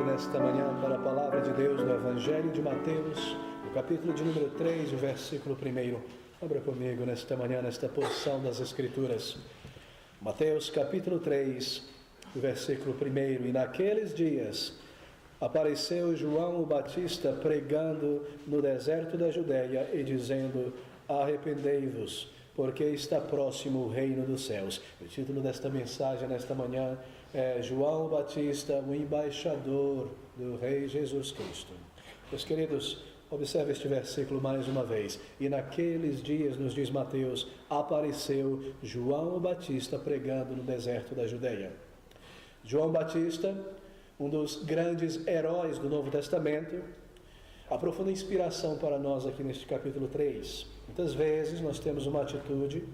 nesta manhã para a palavra de Deus no Evangelho de Mateus, no capítulo de número 3, o versículo 1. Abra comigo nesta manhã, nesta porção das Escrituras. Mateus capítulo 3, o versículo 1. E naqueles dias apareceu João o Batista pregando no deserto da Judeia e dizendo: arrependei-vos, porque está próximo o reino dos céus. O título desta mensagem nesta manhã é João Batista, o embaixador do Rei Jesus Cristo. Meus queridos, observe este versículo mais uma vez. E naqueles dias, nos diz Mateus, apareceu João Batista pregando no deserto da Judeia. João Batista, um dos grandes heróis do Novo Testamento, a profunda inspiração para nós aqui neste capítulo 3. Muitas vezes nós temos uma atitude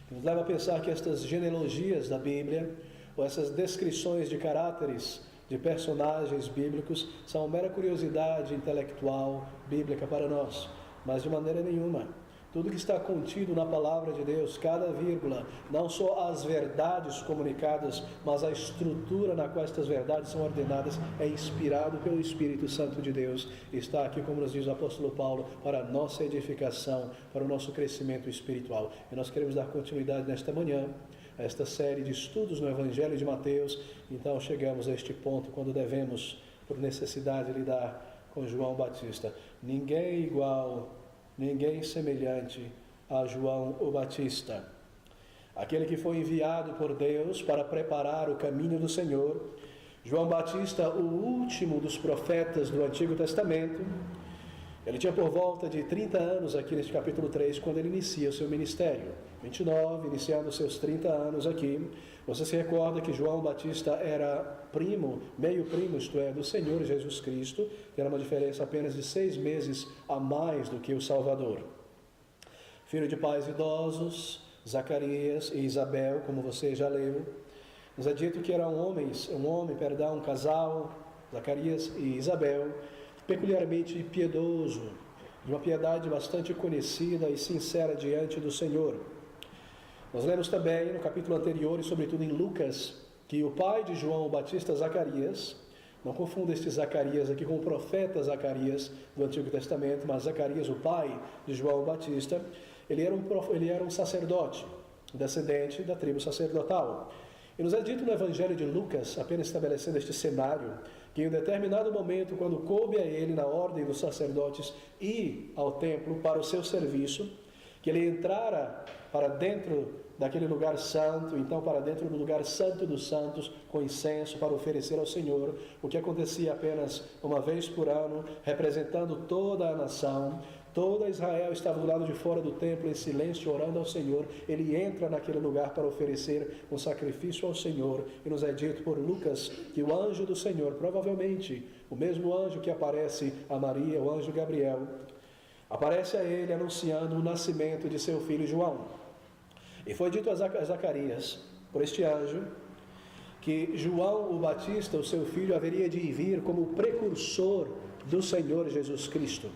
que nos leva a pensar que estas genealogias da Bíblia, ou essas descrições de caráteres de personagens bíblicos, são uma mera curiosidade intelectual bíblica para nós, mas de maneira nenhuma. Tudo que está contido na palavra de Deus, cada vírgula, não só as verdades comunicadas, mas a estrutura na qual estas verdades são ordenadas, é inspirado pelo Espírito Santo de Deus. Está aqui, como nos diz o apóstolo Paulo, para a nossa edificação, para o nosso crescimento espiritual. E nós queremos dar continuidade nesta manhã a esta série de estudos no Evangelho de Mateus. Então chegamos a este ponto quando devemos, por necessidade, lidar com João Batista. Ninguém igual, ninguém semelhante a João o Batista, aquele que foi enviado por Deus para preparar o caminho do Senhor. João Batista, o último dos profetas do Antigo Testamento. Ele tinha por volta de 30 anos aqui neste capítulo 3, quando ele inicia o seu ministério. 29, iniciando os seus 30 anos aqui. Você se recorda que João Batista era primo, meio primo, isto é, do Senhor Jesus Cristo, que era uma diferença apenas de 6 meses a mais do que o Salvador. Filho de pais idosos, Zacarias e Isabel, como você já leu. Nos é dito que eram um casal, Zacarias e Isabel, peculiarmente piedoso, de uma piedade bastante conhecida e sincera diante do Senhor. Nós lemos também no capítulo anterior, e sobretudo em Lucas, que o pai de João Batista, Zacarias, não confunda este Zacarias aqui com o profeta Zacarias do Antigo Testamento, mas Zacarias, o pai de João Batista, ele era um sacerdote, descendente da tribo sacerdotal. E nos é dito no Evangelho de Lucas, apenas estabelecendo este cenário, que em um determinado momento, quando coube a ele, na ordem dos sacerdotes, ir ao templo para o seu serviço, que ele entrara para dentro daquele lugar santo, então para dentro do lugar santo dos santos, com incenso para oferecer ao Senhor, o que acontecia apenas uma vez por ano, representando toda a nação. Toda Israel estava do lado de fora do templo em silêncio, orando ao Senhor. Ele entra naquele lugar para oferecer um sacrifício ao Senhor. E nos é dito por Lucas que o anjo do Senhor, provavelmente o mesmo anjo que aparece a Maria, o anjo Gabriel, aparece a ele anunciando o nascimento de seu filho João. E foi dito a Zacarias, por este anjo, que João o Batista, o seu filho, haveria de vir como precursor do Senhor Jesus Cristo.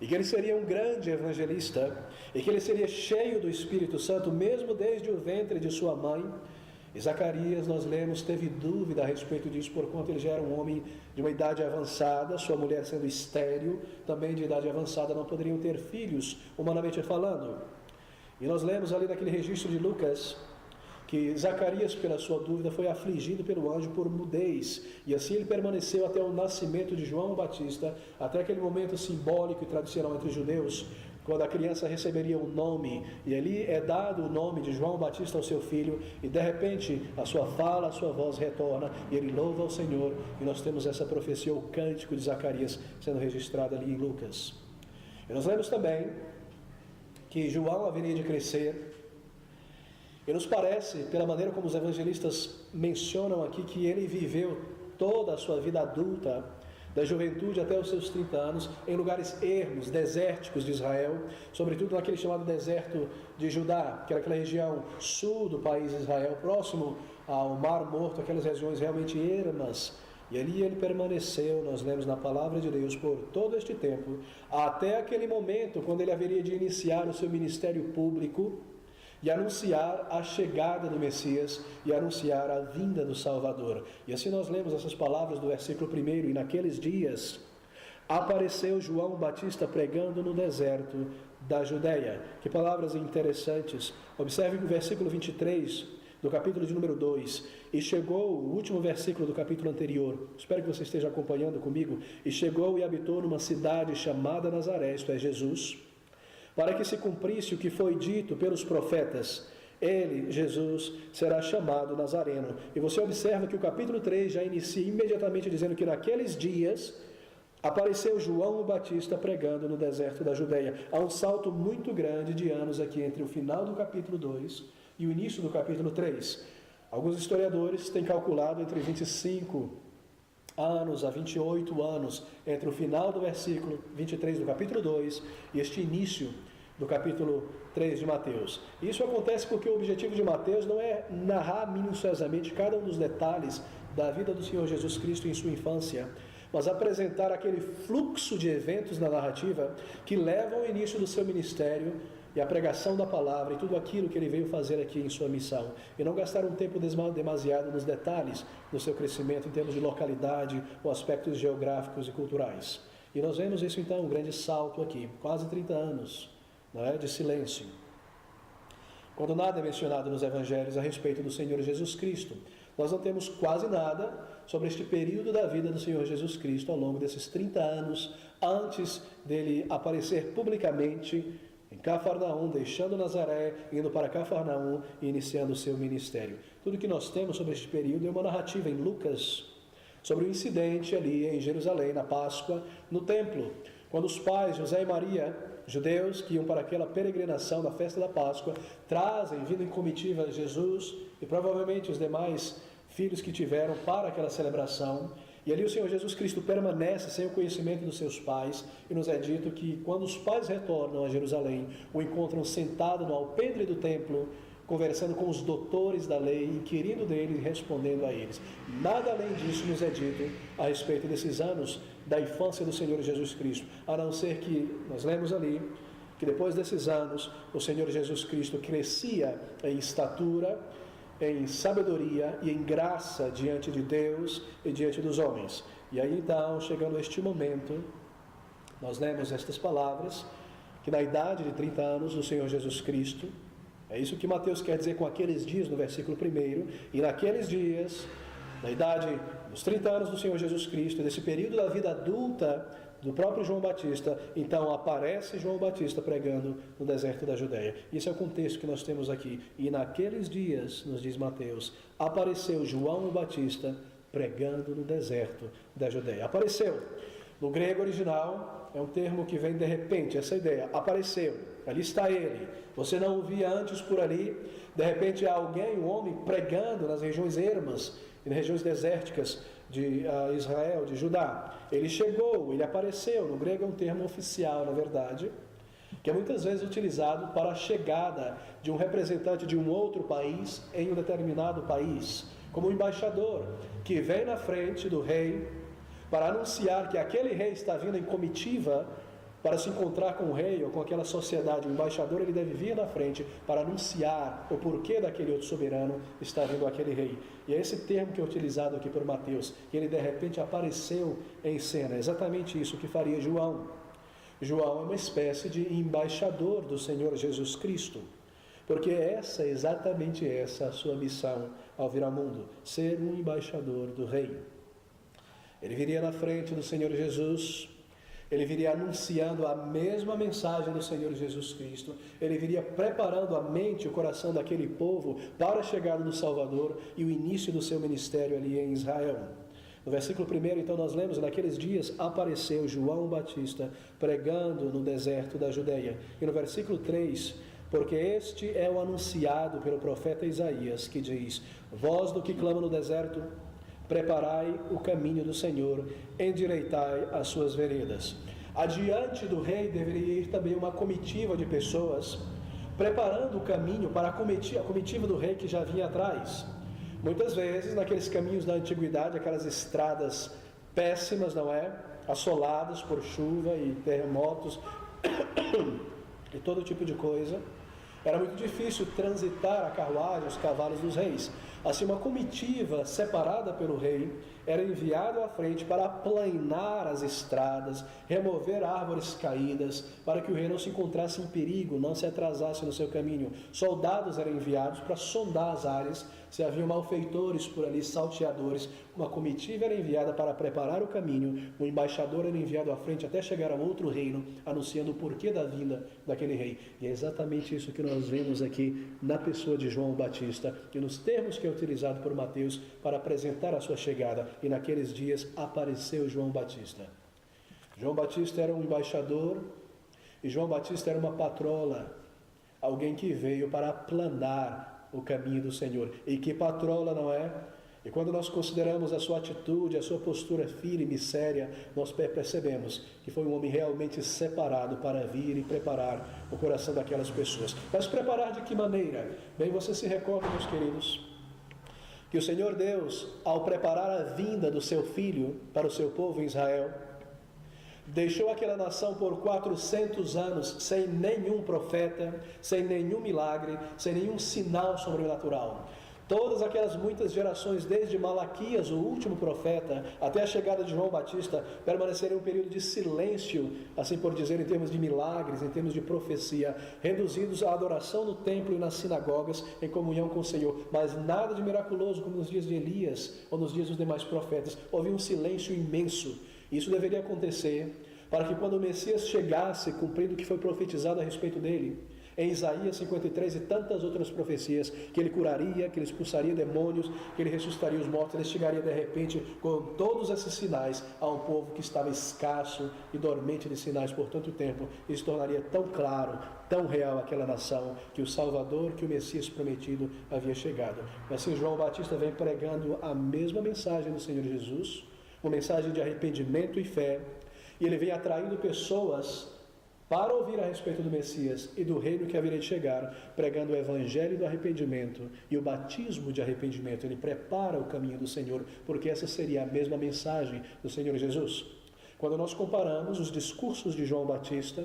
E que ele seria um grande evangelista, e que ele seria cheio do Espírito Santo, mesmo desde o ventre de sua mãe. E Zacarias, nós lemos, teve dúvida a respeito disso, porquanto ele já era um homem de uma idade avançada, sua mulher sendo estéril, também de idade avançada, não poderiam ter filhos, humanamente falando. E nós lemos ali naquele registro de Lucas, que Zacarias, pela sua dúvida, foi afligido pelo anjo por mudez, e assim ele permaneceu até o nascimento de João Batista, até aquele momento simbólico e tradicional entre os judeus, quando a criança receberia um nome, e ali é dado o nome de João Batista ao seu filho, e de repente a sua fala, a sua voz retorna, e ele louva ao Senhor, e nós temos essa profecia, o cântico de Zacarias, sendo registrado ali em Lucas. E nós lemos também que João haveria de crescer. E nos parece, pela maneira como os evangelistas mencionam aqui, que ele viveu toda a sua vida adulta, da juventude até os seus 30 anos, em lugares ermos, desérticos de Israel, sobretudo naquele chamado deserto de Judá, que era aquela região sul do país de Israel, próximo ao Mar Morto, aquelas regiões realmente ermas. E ali ele permaneceu, nós lemos na palavra de Deus, por todo este tempo, até aquele momento, quando ele haveria de iniciar o seu ministério público, e anunciar a chegada do Messias e anunciar a vinda do Salvador. E assim nós lemos essas palavras do versículo 1: e naqueles dias apareceu João Batista pregando no deserto da Judéia. Que palavras interessantes. Observe que o versículo 23 do capítulo de número 2, e chegou, o último versículo do capítulo anterior, espero que você esteja acompanhando comigo, e chegou e habitou numa cidade chamada Nazaré, isto é, Jesus, para que se cumprisse o que foi dito pelos profetas: ele, Jesus, será chamado Nazareno. E você observa que o capítulo 3 já inicia imediatamente dizendo que naqueles dias apareceu João o Batista pregando no deserto da Judéia. Há um salto muito grande de anos aqui entre o final do capítulo 2 e o início do capítulo 3. Alguns historiadores têm calculado entre 25 anos a 28 anos entre o final do versículo 23 do capítulo 2 e este início do capítulo 3 de Mateus. Isso acontece porque o objetivo de Mateus não é narrar minuciosamente cada um dos detalhes da vida do Senhor Jesus Cristo em sua infância, mas apresentar aquele fluxo de eventos na narrativa que levam ao início do seu ministério e a pregação da palavra e tudo aquilo que ele veio fazer aqui em sua missão, e não gastar um tempo demasiado nos detalhes do seu crescimento em termos de localidade ou aspectos geográficos e culturais. E nós vemos isso então, um grande salto aqui, quase 30 anos, não é, de silêncio, quando nada é mencionado nos evangelhos a respeito do Senhor Jesus Cristo. Nós não temos quase nada sobre este período da vida do Senhor Jesus Cristo ao longo desses 30 anos antes dele aparecer publicamente em Cafarnaum, deixando Nazaré, indo para Cafarnaum e iniciando o seu ministério. Tudo que nós temos sobre este período é uma narrativa em Lucas, sobre o incidente ali em Jerusalém, na Páscoa, no templo, quando os pais, José e Maria, judeus, que iam para aquela peregrinação da festa da Páscoa, trazem, vindo em comitiva, Jesus e provavelmente os demais filhos que tiveram para aquela celebração. E ali o Senhor Jesus Cristo permanece sem o conhecimento dos seus pais, e nos é dito que quando os pais retornam a Jerusalém, o encontram sentado no alpendre do templo, conversando com os doutores da lei, inquirindo deles e respondendo a eles. Nada além disso nos é dito a respeito desses anos da infância do Senhor Jesus Cristo, a não ser que, nós lemos ali, que depois desses anos, o Senhor Jesus Cristo crescia em estatura, em sabedoria e em graça diante de Deus e diante dos homens. E aí então, chegando a este momento, nós lemos estas palavras, que na idade de 30 anos o Senhor Jesus Cristo, é isso que Mateus quer dizer com aqueles dias no versículo 1, e naqueles dias, na idade dos 30 anos do Senhor Jesus Cristo, desse período da vida adulta do próprio João Batista, então aparece João Batista pregando no deserto da Judéia. Isso é o contexto que nós temos aqui. E naqueles dias, nos diz Mateus, apareceu João Batista pregando no deserto da Judéia. Apareceu. No grego original, é um termo que vem de repente, essa ideia, apareceu, ali está ele, você não o via antes por ali, de repente há alguém, um homem, pregando nas regiões ermas e nas regiões desérticas de Israel, de Judá. Ele chegou, ele apareceu. No grego é um termo oficial, na verdade, que é muitas vezes utilizado para a chegada de um representante de um outro país em um determinado país, como um embaixador que vem na frente do rei para anunciar que aquele rei está vindo em comitiva para se encontrar com o rei ou com aquela sociedade. O embaixador, ele deve vir na frente para anunciar o porquê daquele outro soberano está vindo aquele rei. E é esse termo que é utilizado aqui por Mateus, que ele de repente apareceu em cena. É exatamente isso que faria João. João é uma espécie de embaixador do Senhor Jesus Cristo, porque exatamente essa a sua missão ao vir ao mundo, ser um embaixador do rei. Ele viria na frente do Senhor Jesus, ele viria anunciando a mesma mensagem do Senhor Jesus Cristo, ele viria preparando a mente e o coração daquele povo para a chegada do Salvador e o início do seu ministério ali em Israel. No versículo 1, então, nós lemos: naqueles dias apareceu João Batista pregando no deserto da Judéia. E no versículo 3, porque este é o anunciado pelo profeta Isaías, que diz: voz do que clama no deserto, preparai o caminho do Senhor, endireitai as suas veredas. Adiante do rei deveria ir também uma comitiva de pessoas, preparando o caminho para a comitiva do rei que já vinha atrás. Muitas vezes, naqueles caminhos da antiguidade, aquelas estradas péssimas, não é? Assoladas por chuva e terremotos e todo tipo de coisa. Era muito difícil transitar a carruagem, os cavalos dos reis. Assim, uma comitiva separada pelo rei era enviada à frente para aplainar as estradas, remover árvores caídas, para que o rei não se encontrasse em perigo, não se atrasasse no seu caminho. Soldados eram enviados para sondar as áreas, se haviam malfeitores por ali, salteadores. Uma comitiva era enviada para preparar o caminho, o embaixador era enviado à frente até chegar a outro reino, anunciando o porquê da vinda daquele rei. E é exatamente isso que nós vemos aqui na pessoa de João Batista, e nos termos que é utilizado por Mateus para apresentar a sua chegada. E naqueles dias apareceu João Batista. João Batista era um embaixador, e João Batista era uma patrola, alguém que veio para aplanar o caminho do Senhor. E que patrola, não é? E quando nós consideramos a sua atitude, a sua postura firme e séria, nós percebemos que foi um homem realmente separado para vir e preparar o coração daquelas pessoas. Mas preparar de que maneira? Bem, você se recorda, meus queridos, que o Senhor Deus, ao preparar a vinda do seu Filho para o seu povo em Israel, deixou aquela nação por 400 anos sem nenhum profeta, sem nenhum milagre, sem nenhum sinal sobrenatural. Todas aquelas muitas gerações, desde Malaquias, o último profeta, até a chegada de João Batista, permaneceram em um período de silêncio, assim por dizer, em termos de milagres, em termos de profecia, reduzidos à adoração no templo e nas sinagogas, em comunhão com o Senhor. Mas nada de miraculoso como nos dias de Elias ou nos dias dos demais profetas. Houve um silêncio imenso. Isso deveria acontecer para que quando o Messias chegasse, cumprindo o que foi profetizado a respeito dele, em Isaías 53 e tantas outras profecias, que ele curaria, que ele expulsaria demônios, que ele ressuscitaria os mortos, ele chegaria de repente com todos esses sinais a um povo que estava escasso e dormente de sinais por tanto tempo, e se tornaria tão claro, tão real aquela nação, que o Salvador, que o Messias prometido havia chegado. E assim João Batista vem pregando a mesma mensagem do Senhor Jesus, uma mensagem de arrependimento e fé, e ele vem atraindo pessoas para ouvir a respeito do Messias e do reino que haveria de chegar, pregando o evangelho do arrependimento e o batismo de arrependimento. Ele prepara o caminho do Senhor, porque essa seria a mesma mensagem do Senhor Jesus. Quando nós comparamos os discursos de João Batista,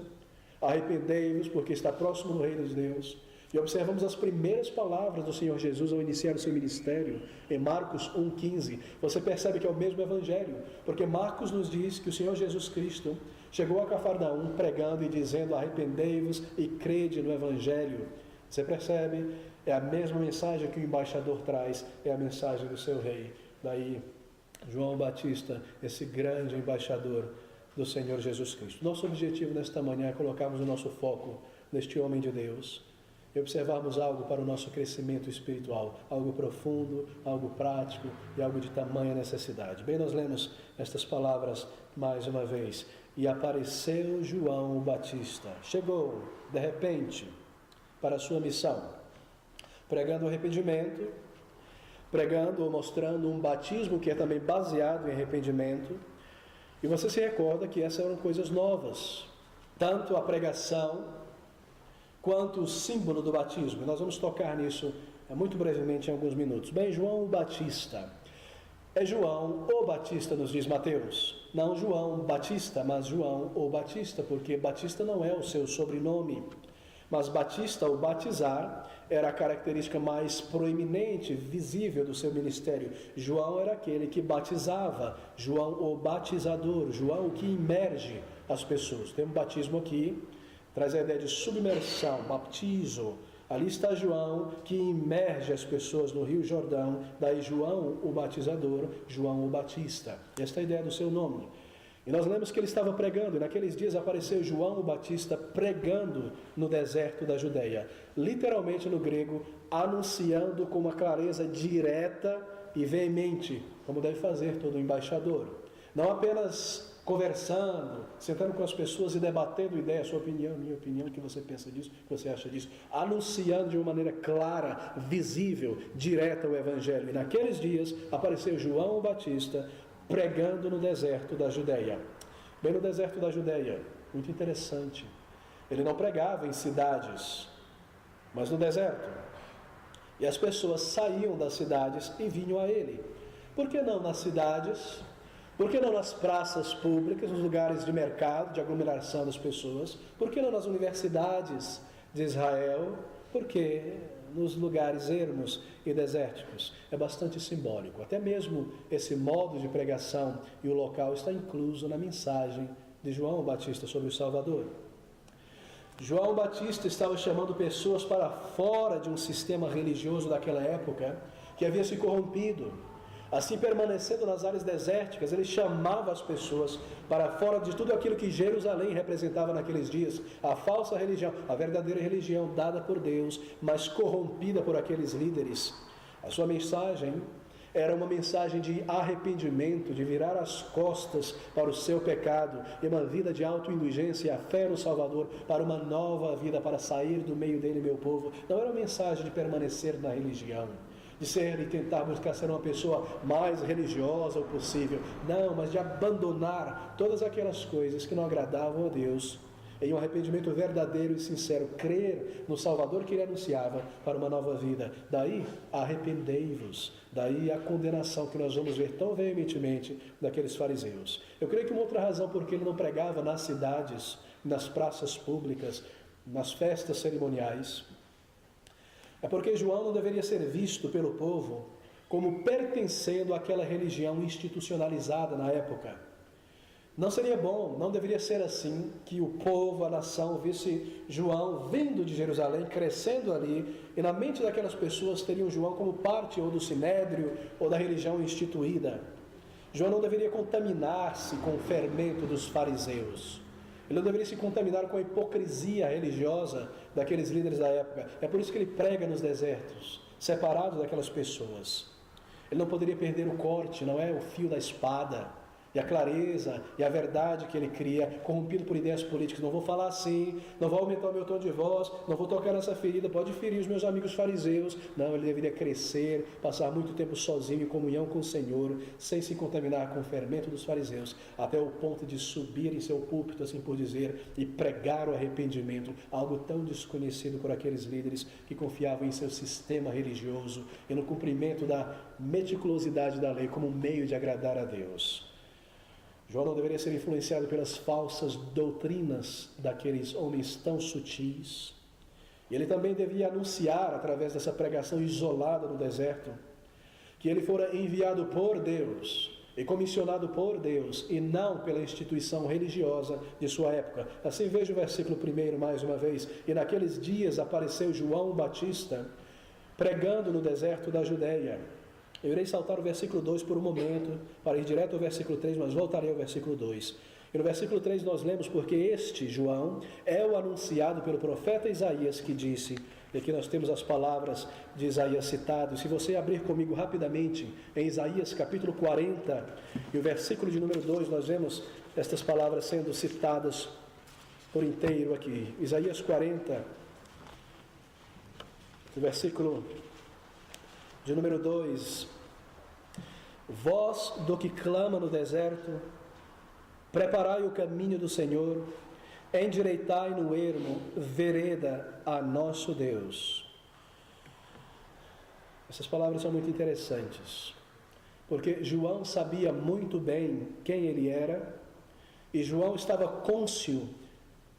arrependei-vos porque está próximo do reino de Deus, e observamos as primeiras palavras do Senhor Jesus ao iniciar o seu ministério, em Marcos 1,15, você percebe que é o mesmo evangelho, porque Marcos nos diz que o Senhor Jesus Cristo chegou a Cafarnaum pregando e dizendo: arrependei-vos e crede no evangelho. Você percebe? É a mesma mensagem que o embaixador traz, é a mensagem do seu rei. Daí, João Batista, esse grande embaixador do Senhor Jesus Cristo. Nosso objetivo nesta manhã é colocarmos o nosso foco neste homem de Deus, e observarmos algo para o nosso crescimento espiritual, algo profundo, algo prático e algo de tamanha necessidade. Bem, nós lemos estas palavras mais uma vez. E apareceu João Batista, chegou de repente para a sua missão, pregando o arrependimento, pregando ou mostrando um batismo que é também baseado em arrependimento. E você se recorda que essas eram coisas novas, tanto a pregação quanto o símbolo do batismo. E nós vamos tocar nisso muito brevemente em alguns minutos. Bem, João Batista. É João o Batista, nos diz Mateus. Não João Batista, mas João o Batista, porque Batista não é o seu sobrenome. Mas Batista, o batizar, era a característica mais proeminente, visível do seu ministério. João era aquele que batizava, João o batizador, João o que imerge as pessoas. Tem um batismo aqui, traz a ideia de submersão, baptizo. Ali está João, que imerge as pessoas no Rio Jordão. Daí João o batizador, João o Batista. Esta é a ideia do seu nome. E nós lemos que ele estava pregando, e naqueles dias apareceu João o Batista pregando no deserto da Judeia. Literalmente no grego, anunciando com uma clareza direta e veemente, como deve fazer todo embaixador. Não apenas conversando, sentando com as pessoas e debatendo ideias, sua opinião, minha opinião, o que você pensa disso, o que você acha disso, anunciando de uma maneira clara, visível, direta o Evangelho. E naqueles dias apareceu João o Batista pregando no deserto da Judeia. Bem no deserto da Judeia, muito interessante. Ele não pregava em cidades, mas no deserto. E as pessoas saíam das cidades e vinham a ele. Por que não nas cidades? Por que não nas praças públicas, nos lugares de mercado, de aglomeração das pessoas? Por que não nas universidades de Israel? porque nos lugares ermos e desérticos é bastante simbólico. Até mesmo esse modo de pregação e o local está incluso na mensagem de João Batista sobre o Salvador. João Batista estava chamando pessoas para fora de um sistema religioso daquela época que havia se corrompido. Assim, permanecendo nas áreas desérticas, ele chamava as pessoas para fora de tudo aquilo que Jerusalém representava naqueles dias, a falsa religião, a verdadeira religião dada por Deus, mas corrompida por aqueles líderes. A sua mensagem era uma mensagem de arrependimento, de virar as costas para o seu pecado, e uma vida de autoindulgência e a fé no Salvador, para uma nova vida, para sair do meio dele, meu povo. Não era uma mensagem de permanecer na religião, de ser e tentar buscar ser uma pessoa mais religiosa o possível. Não, mas de abandonar todas aquelas coisas que não agradavam a Deus, em um arrependimento verdadeiro e sincero, crer no Salvador que ele anunciava para uma nova vida. Daí, arrependei-vos. Daí a condenação que nós vamos ver tão veementemente daqueles fariseus. Eu creio que uma outra razão porque ele não pregava nas cidades, nas praças públicas, nas festas cerimoniais, é porque João não deveria ser visto pelo povo como pertencendo àquela religião institucionalizada na época. Não seria bom, não deveria ser assim, que o povo, a nação, visse João vindo de Jerusalém, crescendo ali, e na mente daquelas pessoas teriam João como parte ou do sinédrio ou da religião instituída. João não deveria contaminar-se com o fermento dos fariseus. Ele não deveria se contaminar com a hipocrisia religiosa daqueles líderes da época. É por isso que ele prega nos desertos, separado daquelas pessoas. Ele não poderia perder o corte, não é? O fio da espada, e a clareza e a verdade que ele cria, corrompido por ideias políticas. Não vou falar assim, não vou aumentar o meu tom de voz, não vou tocar nessa ferida, pode ferir os meus amigos fariseus. Não, ele deveria crescer, passar muito tempo sozinho em comunhão com o Senhor, sem se contaminar com o fermento dos fariseus, até o ponto de subir em seu púlpito, assim por dizer, e pregar o arrependimento, algo tão desconhecido por aqueles líderes que confiavam em seu sistema religioso e no cumprimento da meticulosidade da lei como um meio de agradar a Deus. João não deveria ser influenciado pelas falsas doutrinas daqueles homens tão sutis. E ele também devia anunciar, através dessa pregação isolada no deserto, que ele fora enviado por Deus e comissionado por Deus, e não pela instituição religiosa de sua época. Assim, veja o versículo 1 mais uma vez. E naqueles dias apareceu João Batista, pregando no deserto da Judéia. Eu irei saltar o versículo 2 por um momento, para ir direto ao versículo 3, mas voltarei ao versículo 2. E no versículo 3 nós lemos: porque este, João, é o anunciado pelo profeta Isaías, que disse, e aqui nós temos as palavras de Isaías citadas. Se você abrir comigo rapidamente, em Isaías capítulo 40, e o versículo de número 2, nós vemos estas palavras sendo citadas por inteiro aqui. Isaías 40, o versículo de número 2: voz do que clama no deserto, preparai o caminho do Senhor, endireitai no ermo vereda a nosso Deus. Essas palavras são muito interessantes, porque João sabia muito bem quem ele era, e João estava cônscio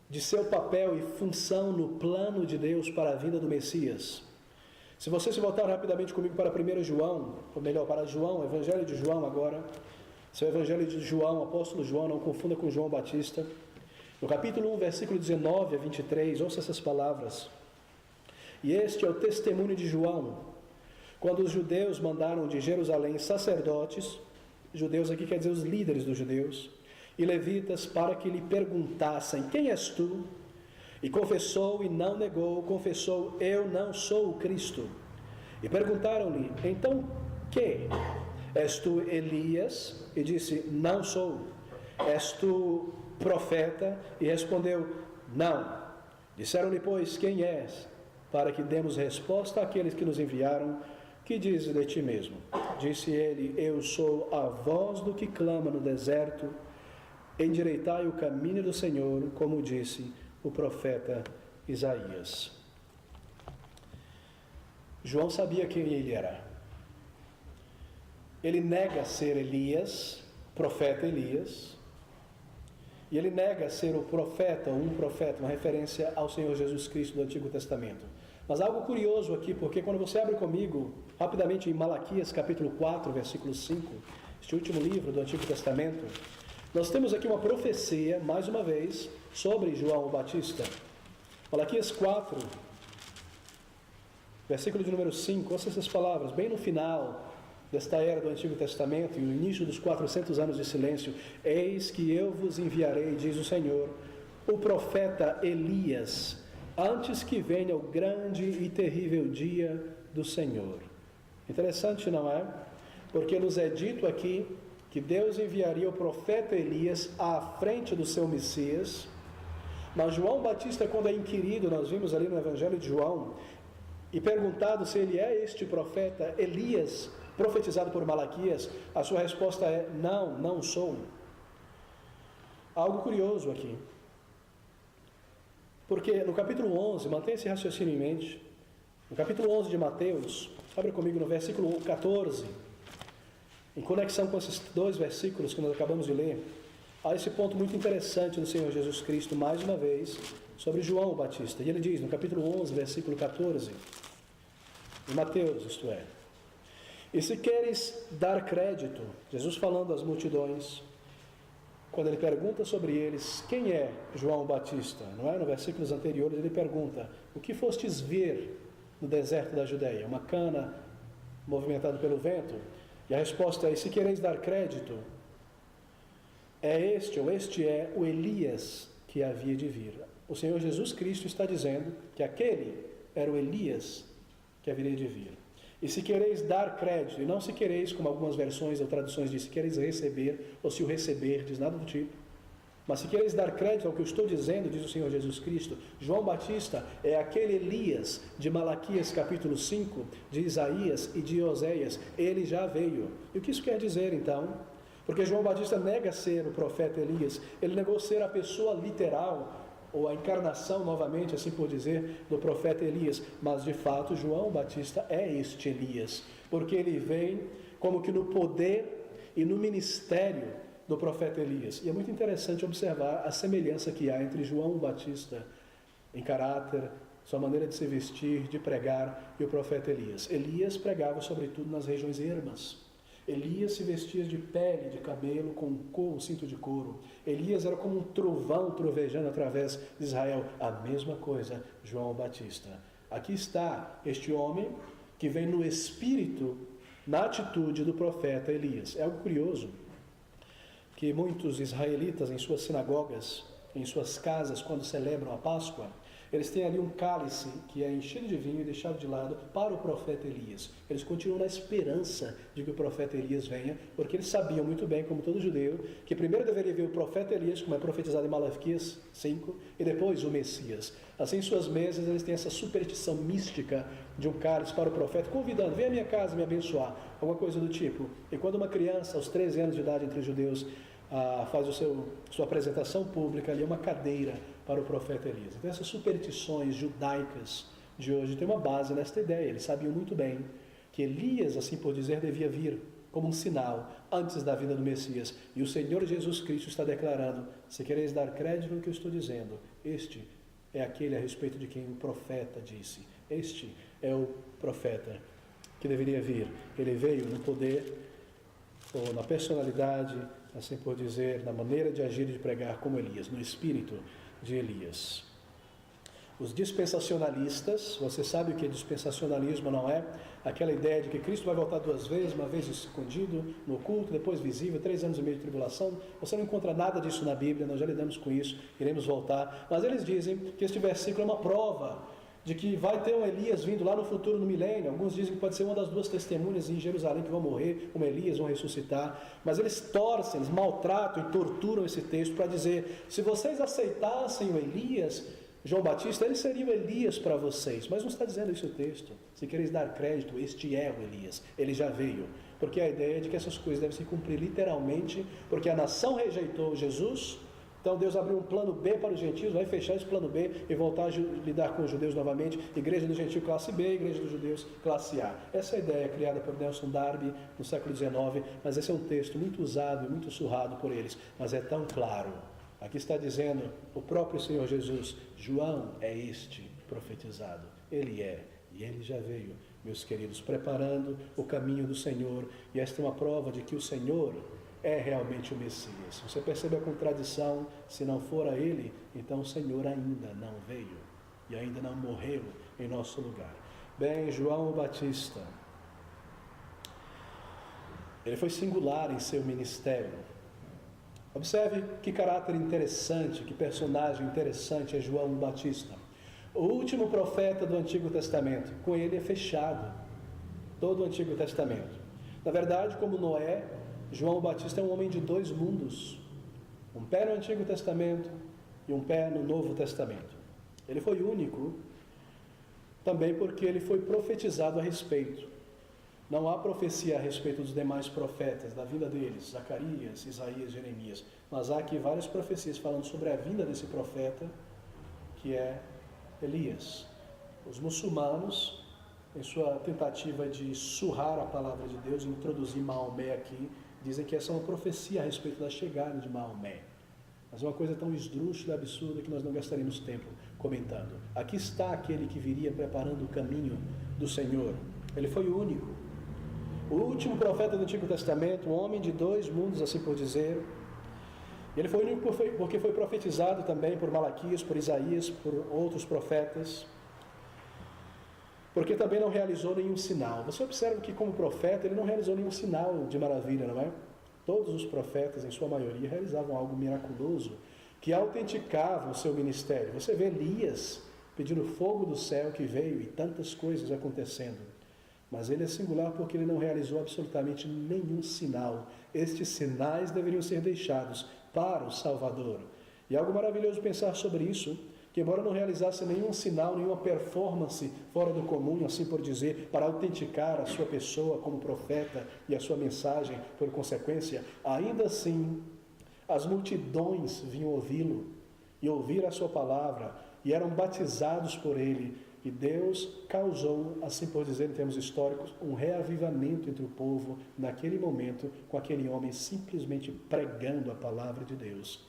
de seu papel e função no plano de Deus para a vinda do Messias. Se você se voltar rapidamente comigo para 1 João, ou melhor, para João, Evangelho de João agora, seu Evangelho de João, apóstolo João, não confunda com João Batista, no capítulo 1, versículo 19 a 23, ouça essas palavras: e este é o testemunho de João, quando os judeus mandaram de Jerusalém sacerdotes, judeus aqui quer dizer os líderes dos judeus, e levitas, para que lhe perguntassem: quem és tu? E confessou e não negou, confessou: eu não sou o Cristo. E perguntaram-lhe: então que? És tu Elias? E disse: não sou. És tu profeta? E respondeu: não. Disseram-lhe, pois, quem és? Para que demos resposta àqueles que nos enviaram. Que dizes de ti mesmo? Disse ele: eu sou a voz do que clama no deserto, endireitai o caminho do Senhor, como disse o profeta Isaías. João sabia quem ele era. Ele nega ser Elias, profeta Elias, e ele nega ser o profeta, um profeta, uma referência ao Senhor Jesus Cristo do Antigo Testamento. Mas algo curioso aqui, porque quando você abre comigo, rapidamente em Malaquias capítulo 4, versículo 5, este último livro do Antigo Testamento, nós temos aqui uma profecia, mais uma vez, sobre João o Batista. Malaquias 4, versículo de número 5, ouça essas palavras, bem no final desta era do Antigo Testamento e no início dos 400 anos de silêncio: eis que eu vos enviarei, diz o Senhor, o profeta Elias, antes que venha o grande e terrível dia do Senhor. Interessante, não é? Porque nos é dito aqui que Deus enviaria o profeta Elias à frente do seu Messias. Mas João Batista, quando é inquirido, nós vimos ali no Evangelho de João, e perguntado se ele é este profeta Elias, profetizado por Malaquias, a sua resposta é: não, não sou. Algo curioso aqui. Porque no capítulo 11, mantenha esse raciocínio em mente, no capítulo 11 de Mateus, abre comigo no versículo 14, em conexão com esses dois versículos que nós acabamos de ler, há esse ponto muito interessante do Senhor Jesus Cristo, mais uma vez, sobre João o Batista. E ele diz, no capítulo 11, versículo 14, em Mateus, isto é: e se queres dar crédito, Jesus falando às multidões, quando ele pergunta sobre eles, quem é João Batista? Não é? No versículos anteriores ele pergunta: o que fostes ver no deserto da Judeia? Uma cana movimentada pelo vento? E a resposta é: e se quereis dar crédito, é este ou este é o Elias que havia de vir. O Senhor Jesus Cristo está dizendo que aquele era o Elias que haveria de vir. E se quereis dar crédito, e não se quereis, como algumas versões ou traduções dizem, se quereis receber, ou se o receber, diz nada do tipo, mas se quereis dar crédito ao que eu estou dizendo, diz o Senhor Jesus Cristo, João Batista é aquele Elias de Malaquias capítulo 5, de Isaías e de Oséias. Ele já veio. E o que isso quer dizer então? Porque João Batista nega ser o profeta Elias, ele negou ser a pessoa literal, ou a encarnação, novamente, assim por dizer, do profeta Elias. Mas, de fato, João Batista é este Elias, porque ele vem como que no poder e no ministério do profeta Elias. E é muito interessante observar a semelhança que há entre João Batista, em caráter, sua maneira de se vestir, de pregar, e o profeta Elias. Elias pregava, sobretudo, nas regiões ermas. Elias se vestia de pele, de cabelo, com um cinto de couro. Elias era como um trovão trovejando através de Israel. A mesma coisa, João Batista. Aqui está este homem que vem no espírito, na atitude do profeta Elias. É algo curioso que muitos israelitas em suas sinagogas, em suas casas, quando celebram a Páscoa, eles têm ali um cálice que é enchido de vinho e deixado de lado para o profeta Elias. Eles continuam na esperança de que o profeta Elias venha, porque eles sabiam muito bem, como todo judeu, que primeiro deveria vir o profeta Elias, como é profetizado em Malaquias 5, e depois o Messias. Assim, em suas mesas, eles têm essa superstição mística de um cálice para o profeta, convidando: vem à minha casa me abençoar, alguma coisa do tipo. E quando uma criança, aos 13 anos de idade entre os judeus, faz sua apresentação pública, ali uma cadeira para o profeta Elias. Então essas superstições judaicas de hoje têm uma base nesta ideia. Eles sabiam muito bem que Elias, assim por dizer, devia vir como um sinal antes da vinda do Messias. E o Senhor Jesus Cristo está declarando: se quereis dar crédito no que eu estou dizendo, este é aquele a respeito de quem o profeta disse. Este é o profeta que deveria vir. Ele veio no poder, ou na personalidade, assim por dizer, na maneira de agir e de pregar como Elias, no espírito de Elias. Os dispensacionalistas, você sabe o que é dispensacionalismo, não é? Aquela ideia de que Cristo vai voltar duas vezes, uma vez escondido, no oculto, depois visível, 3 anos e meio de tribulação. Você não encontra nada disso na Bíblia, nós já lidamos com isso, iremos voltar. Mas eles dizem que este versículo é uma prova de que vai ter um Elias vindo lá no futuro, no milênio. Alguns dizem que pode ser uma das 2 testemunhas em Jerusalém que vão morrer, como Elias, vão ressuscitar. Mas eles torcem, eles maltratam e torturam esse texto para dizer: se vocês aceitassem o Elias, João Batista, ele seria o Elias para vocês. Mas não está dizendo isso o texto. Se quereis dar crédito, este é o Elias. Ele já veio. Porque a ideia é de que essas coisas devem se cumprir literalmente, porque a nação rejeitou Jesus. Então Deus abriu um plano B para os gentios, vai fechar esse plano B e voltar a lidar com os judeus novamente. Igreja do gentio classe B, igreja dos judeus classe A. Essa é a ideia criada por Nelson Darby no século XIX, mas esse é um texto muito usado e muito surrado por eles, mas é tão claro. Aqui está dizendo o próprio Senhor Jesus: João é este profetizado. Ele é, e Ele já veio, meus queridos, preparando o caminho do Senhor, e esta é uma prova de que o Senhor é realmente o Messias. Você percebe a contradição? Se não for a Ele, então o Senhor ainda não veio, e ainda não morreu em nosso lugar. Bem, João Batista, ele foi singular em seu ministério. Observe que caráter interessante, que personagem interessante é João Batista. O último profeta do Antigo Testamento. Com ele é fechado todo o Antigo Testamento. Na verdade, como Noé, João Batista é um homem de dois mundos. Um pé no Antigo Testamento e um pé no Novo Testamento. Ele foi único também porque ele foi profetizado a respeito. Não há profecia a respeito dos demais profetas, da vinda deles, Zacarias, Isaías, Jeremias. Mas há aqui várias profecias falando sobre a vinda desse profeta, que é Elias. Os muçulmanos, em sua tentativa de surrar a palavra de Deus e introduzir Maomé aqui, dizem que essa é uma profecia a respeito da chegada de Maomé. Mas é uma coisa tão esdrúxula e absurda que nós não gastaremos tempo comentando. Aqui está aquele que viria preparando o caminho do Senhor. Ele foi o único. O último profeta do Antigo Testamento, um homem de dois mundos, assim por dizer. Ele foi o único porque foi profetizado também por Malaquias, por Isaías, por outros profetas. Porque também não realizou nenhum sinal. Você observa que como profeta ele não realizou nenhum sinal de maravilha, não é? Todos os profetas, em sua maioria, realizavam algo miraculoso que autenticava o seu ministério. Você vê Elias pedindo fogo do céu que veio e tantas coisas acontecendo. Mas ele é singular porque ele não realizou absolutamente nenhum sinal. Estes sinais deveriam ser deixados para o Salvador. E é algo maravilhoso pensar sobre isso, que embora não realizasse nenhum sinal, nenhuma performance fora do comum, assim por dizer, para autenticar a sua pessoa como profeta e a sua mensagem por consequência, ainda assim as multidões vinham ouvi-lo e ouvir a sua palavra e eram batizados por ele. E Deus causou, assim por dizer em termos históricos, um reavivamento entre o povo naquele momento, com aquele homem simplesmente pregando a palavra de Deus.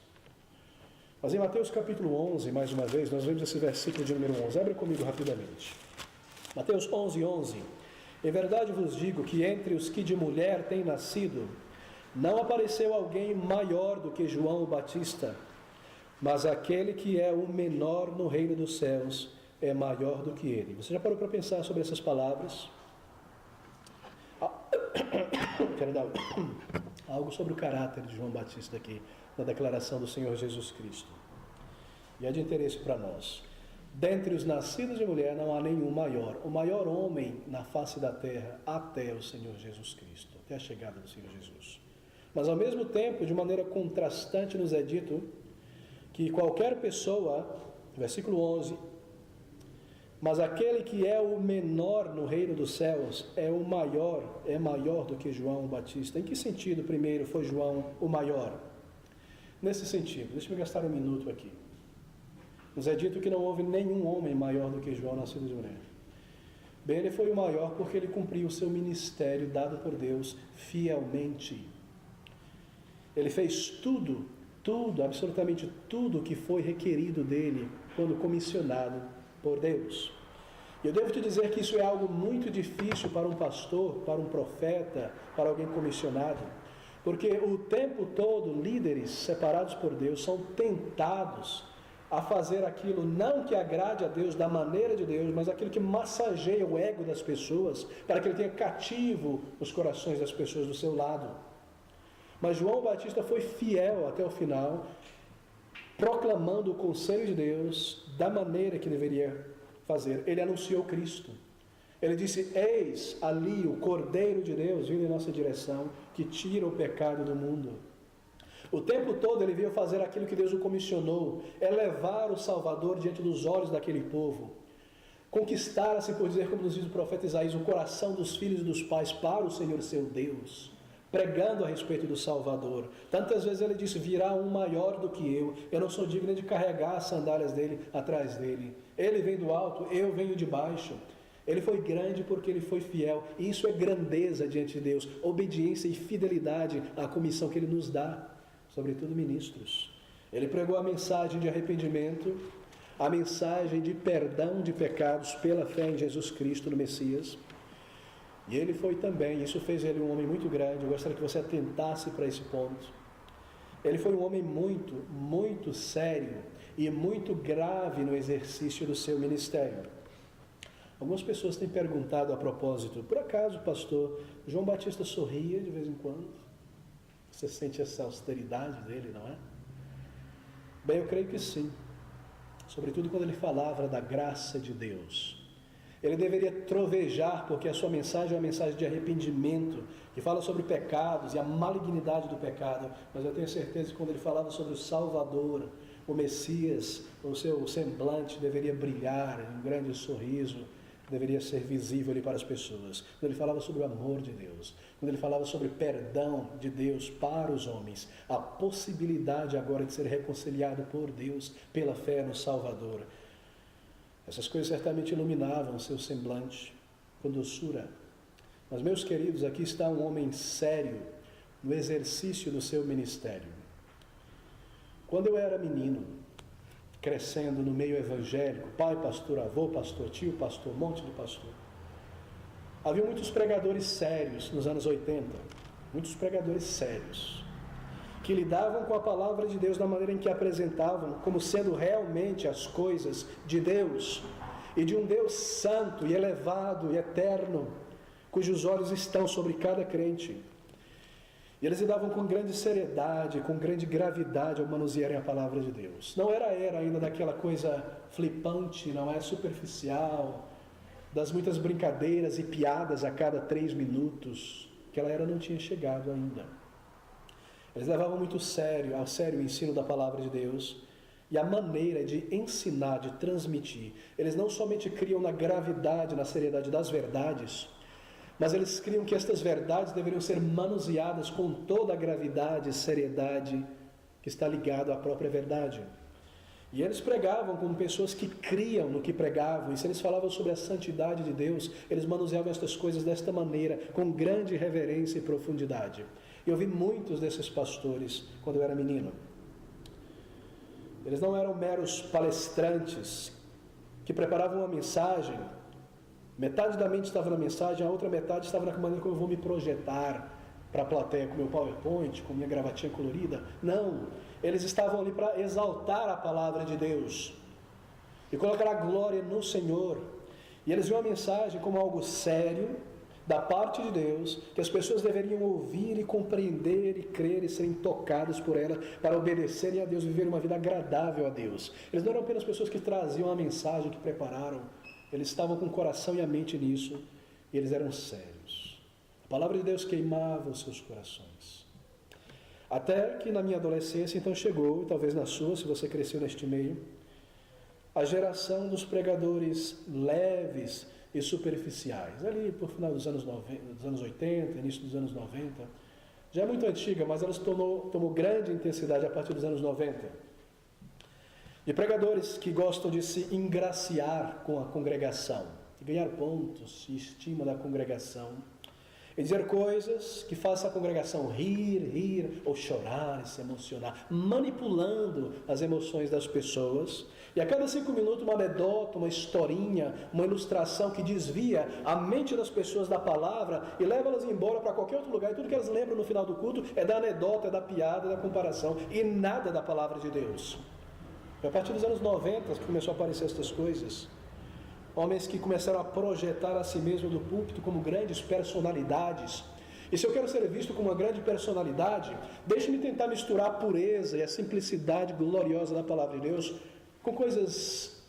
Mas em Mateus capítulo 11, mais uma vez, nós vemos esse versículo de número 11. Abre comigo rapidamente. Mateus 11, 11. Em verdade vos digo que entre os que de mulher têm nascido, não apareceu alguém maior do que João o Batista, mas aquele que é o menor no reino dos céus é maior do que ele. Você já parou para pensar sobre essas palavras? Quero dar algo sobre o caráter de João Batista aqui, na declaração do Senhor Jesus Cristo. E é de interesse para nós. Dentre os nascidos de mulher não há nenhum maior. O maior homem na face da terra até o Senhor Jesus Cristo, até a chegada do Senhor Jesus. Mas ao mesmo tempo, de maneira contrastante, nos é dito que qualquer pessoa, versículo 11, mas aquele que é o menor no reino dos céus é maior do que João Batista. Em que sentido, primeiro, foi João o maior? Nesse sentido, deixa eu gastar um minuto aqui. Nos é dito que não houve nenhum homem maior do que João nascido de mulher. Bem, ele foi o maior porque ele cumpriu o seu ministério dado por Deus fielmente. Ele fez tudo, absolutamente tudo que foi requerido dele quando comissionado por Deus. Eu devo te dizer que isso é algo muito difícil para um pastor, para um profeta, para alguém comissionado, porque o tempo todo líderes separados por Deus são tentados a fazer aquilo não que agrade a Deus da maneira de Deus, mas aquilo que massageia o ego das pessoas, para que ele tenha cativo os corações das pessoas do seu lado. Mas João Batista foi fiel até o final, proclamando o conselho de Deus da maneira que deveria fazer. Ele anunciou Cristo. Ele disse: eis ali o Cordeiro de Deus vindo em nossa direção, que tira o pecado do mundo. O tempo todo ele veio fazer aquilo que Deus o comissionou, é levar o Salvador diante dos olhos daquele povo, conquistar, assim por dizer, como nos diz o profeta Isaías, o coração dos filhos e dos pais para o Senhor seu Deus, pregando a respeito do Salvador. Tantas vezes ele disse: virá um maior do que eu não sou digno de carregar as sandálias dele atrás dele. Ele vem do alto, eu venho de baixo. Ele foi grande porque ele foi fiel, e isso é grandeza diante de Deus, obediência e fidelidade à comissão que ele nos dá, sobretudo ministros. Ele pregou a mensagem de arrependimento, a mensagem de perdão de pecados pela fé em Jesus Cristo, no Messias. E ele foi também, isso fez ele um homem muito grande. Eu gostaria que você atentasse para esse ponto. Ele foi um homem muito, muito sério e muito grave no exercício do seu ministério. Algumas pessoas têm perguntado a propósito: por acaso, pastor, João Batista sorria de vez em quando? Você sente essa austeridade dele, não é? Bem, eu creio que sim. Sobretudo quando ele falava da graça de Deus. Ele deveria trovejar, porque a sua mensagem é uma mensagem de arrependimento, que fala sobre pecados e a malignidade do pecado. Mas eu tenho certeza que quando ele falava sobre o Salvador, o Messias, o seu semblante deveria brilhar, um grande sorriso deveria ser visível ali para as pessoas. Quando ele falava sobre o amor de Deus, quando ele falava sobre perdão de Deus para os homens, a possibilidade agora de ser reconciliado por Deus pela fé no Salvador. Essas coisas certamente iluminavam o seu semblante com doçura. Mas, meus queridos, aqui está um homem sério no exercício do seu ministério. Quando eu era menino, crescendo no meio evangélico, pai pastor, avô pastor, tio pastor, monte de pastor, havia muitos pregadores sérios nos anos 80, muitos pregadores sérios, que lidavam com a palavra de Deus da maneira em que apresentavam como sendo realmente as coisas de Deus e de um Deus santo e elevado e eterno, cujos olhos estão sobre cada crente. E eles lidavam com grande seriedade, com grande gravidade ao manusearem a palavra de Deus. Não era ainda daquela coisa flipante, não é superficial, das muitas brincadeiras e piadas a cada 3 minutos. Aquela era não tinha chegado ainda. Eles levavam muito a sério o ensino da palavra de Deus e a maneira de ensinar, de transmitir. Eles não somente criam na gravidade, na seriedade das verdades, mas eles criam que estas verdades deveriam ser manuseadas com toda a gravidade e seriedade que está ligada à própria verdade. E eles pregavam como pessoas que criam no que pregavam, e se eles falavam sobre a santidade de Deus, eles manuseavam estas coisas desta maneira, com grande reverência e profundidade. E eu vi muitos desses pastores quando eu era menino. Eles não eram meros palestrantes que preparavam uma mensagem, metade da mente estava na mensagem, a outra metade estava na maneira como eu vou me projetar para a plateia, com meu PowerPoint, com minha gravatinha colorida. Não, eles estavam ali para exaltar a palavra de Deus e colocar a glória no Senhor. E eles viam a mensagem como algo sério, da parte de Deus, que as pessoas deveriam ouvir e compreender e crer e serem tocadas por ela para obedecerem a Deus, viverem uma vida agradável a Deus. Eles não eram apenas pessoas que traziam a mensagem, que prepararam, eles estavam com o coração e a mente nisso, e eles eram sérios. A palavra de Deus queimava os seus corações. Até que na minha adolescência, então chegou, e talvez na sua, se você cresceu neste meio, a geração dos pregadores leves e superficiais, ali por final dos anos 80, início dos anos 90, já é muito antiga, mas ela tomou grande intensidade a partir dos anos 90. De pregadores que gostam de se engraciar com a congregação, de ganhar pontos e estima da congregação, e dizer coisas que façam a congregação rir ou chorar e se emocionar, manipulando as emoções das pessoas. E a cada 5 minutos uma anedota, uma historinha, uma ilustração que desvia a mente das pessoas da palavra e leva elas embora para qualquer outro lugar. E tudo que elas lembram no final do culto é da anedota, é da piada, é da comparação e nada da palavra de Deus. E a partir dos anos 90 que começou a aparecer essas coisas. Homens que começaram a projetar a si mesmo do púlpito como grandes personalidades. E se eu quero ser visto como uma grande personalidade, deixe-me tentar misturar a pureza e a simplicidade gloriosa da palavra de Deus com coisas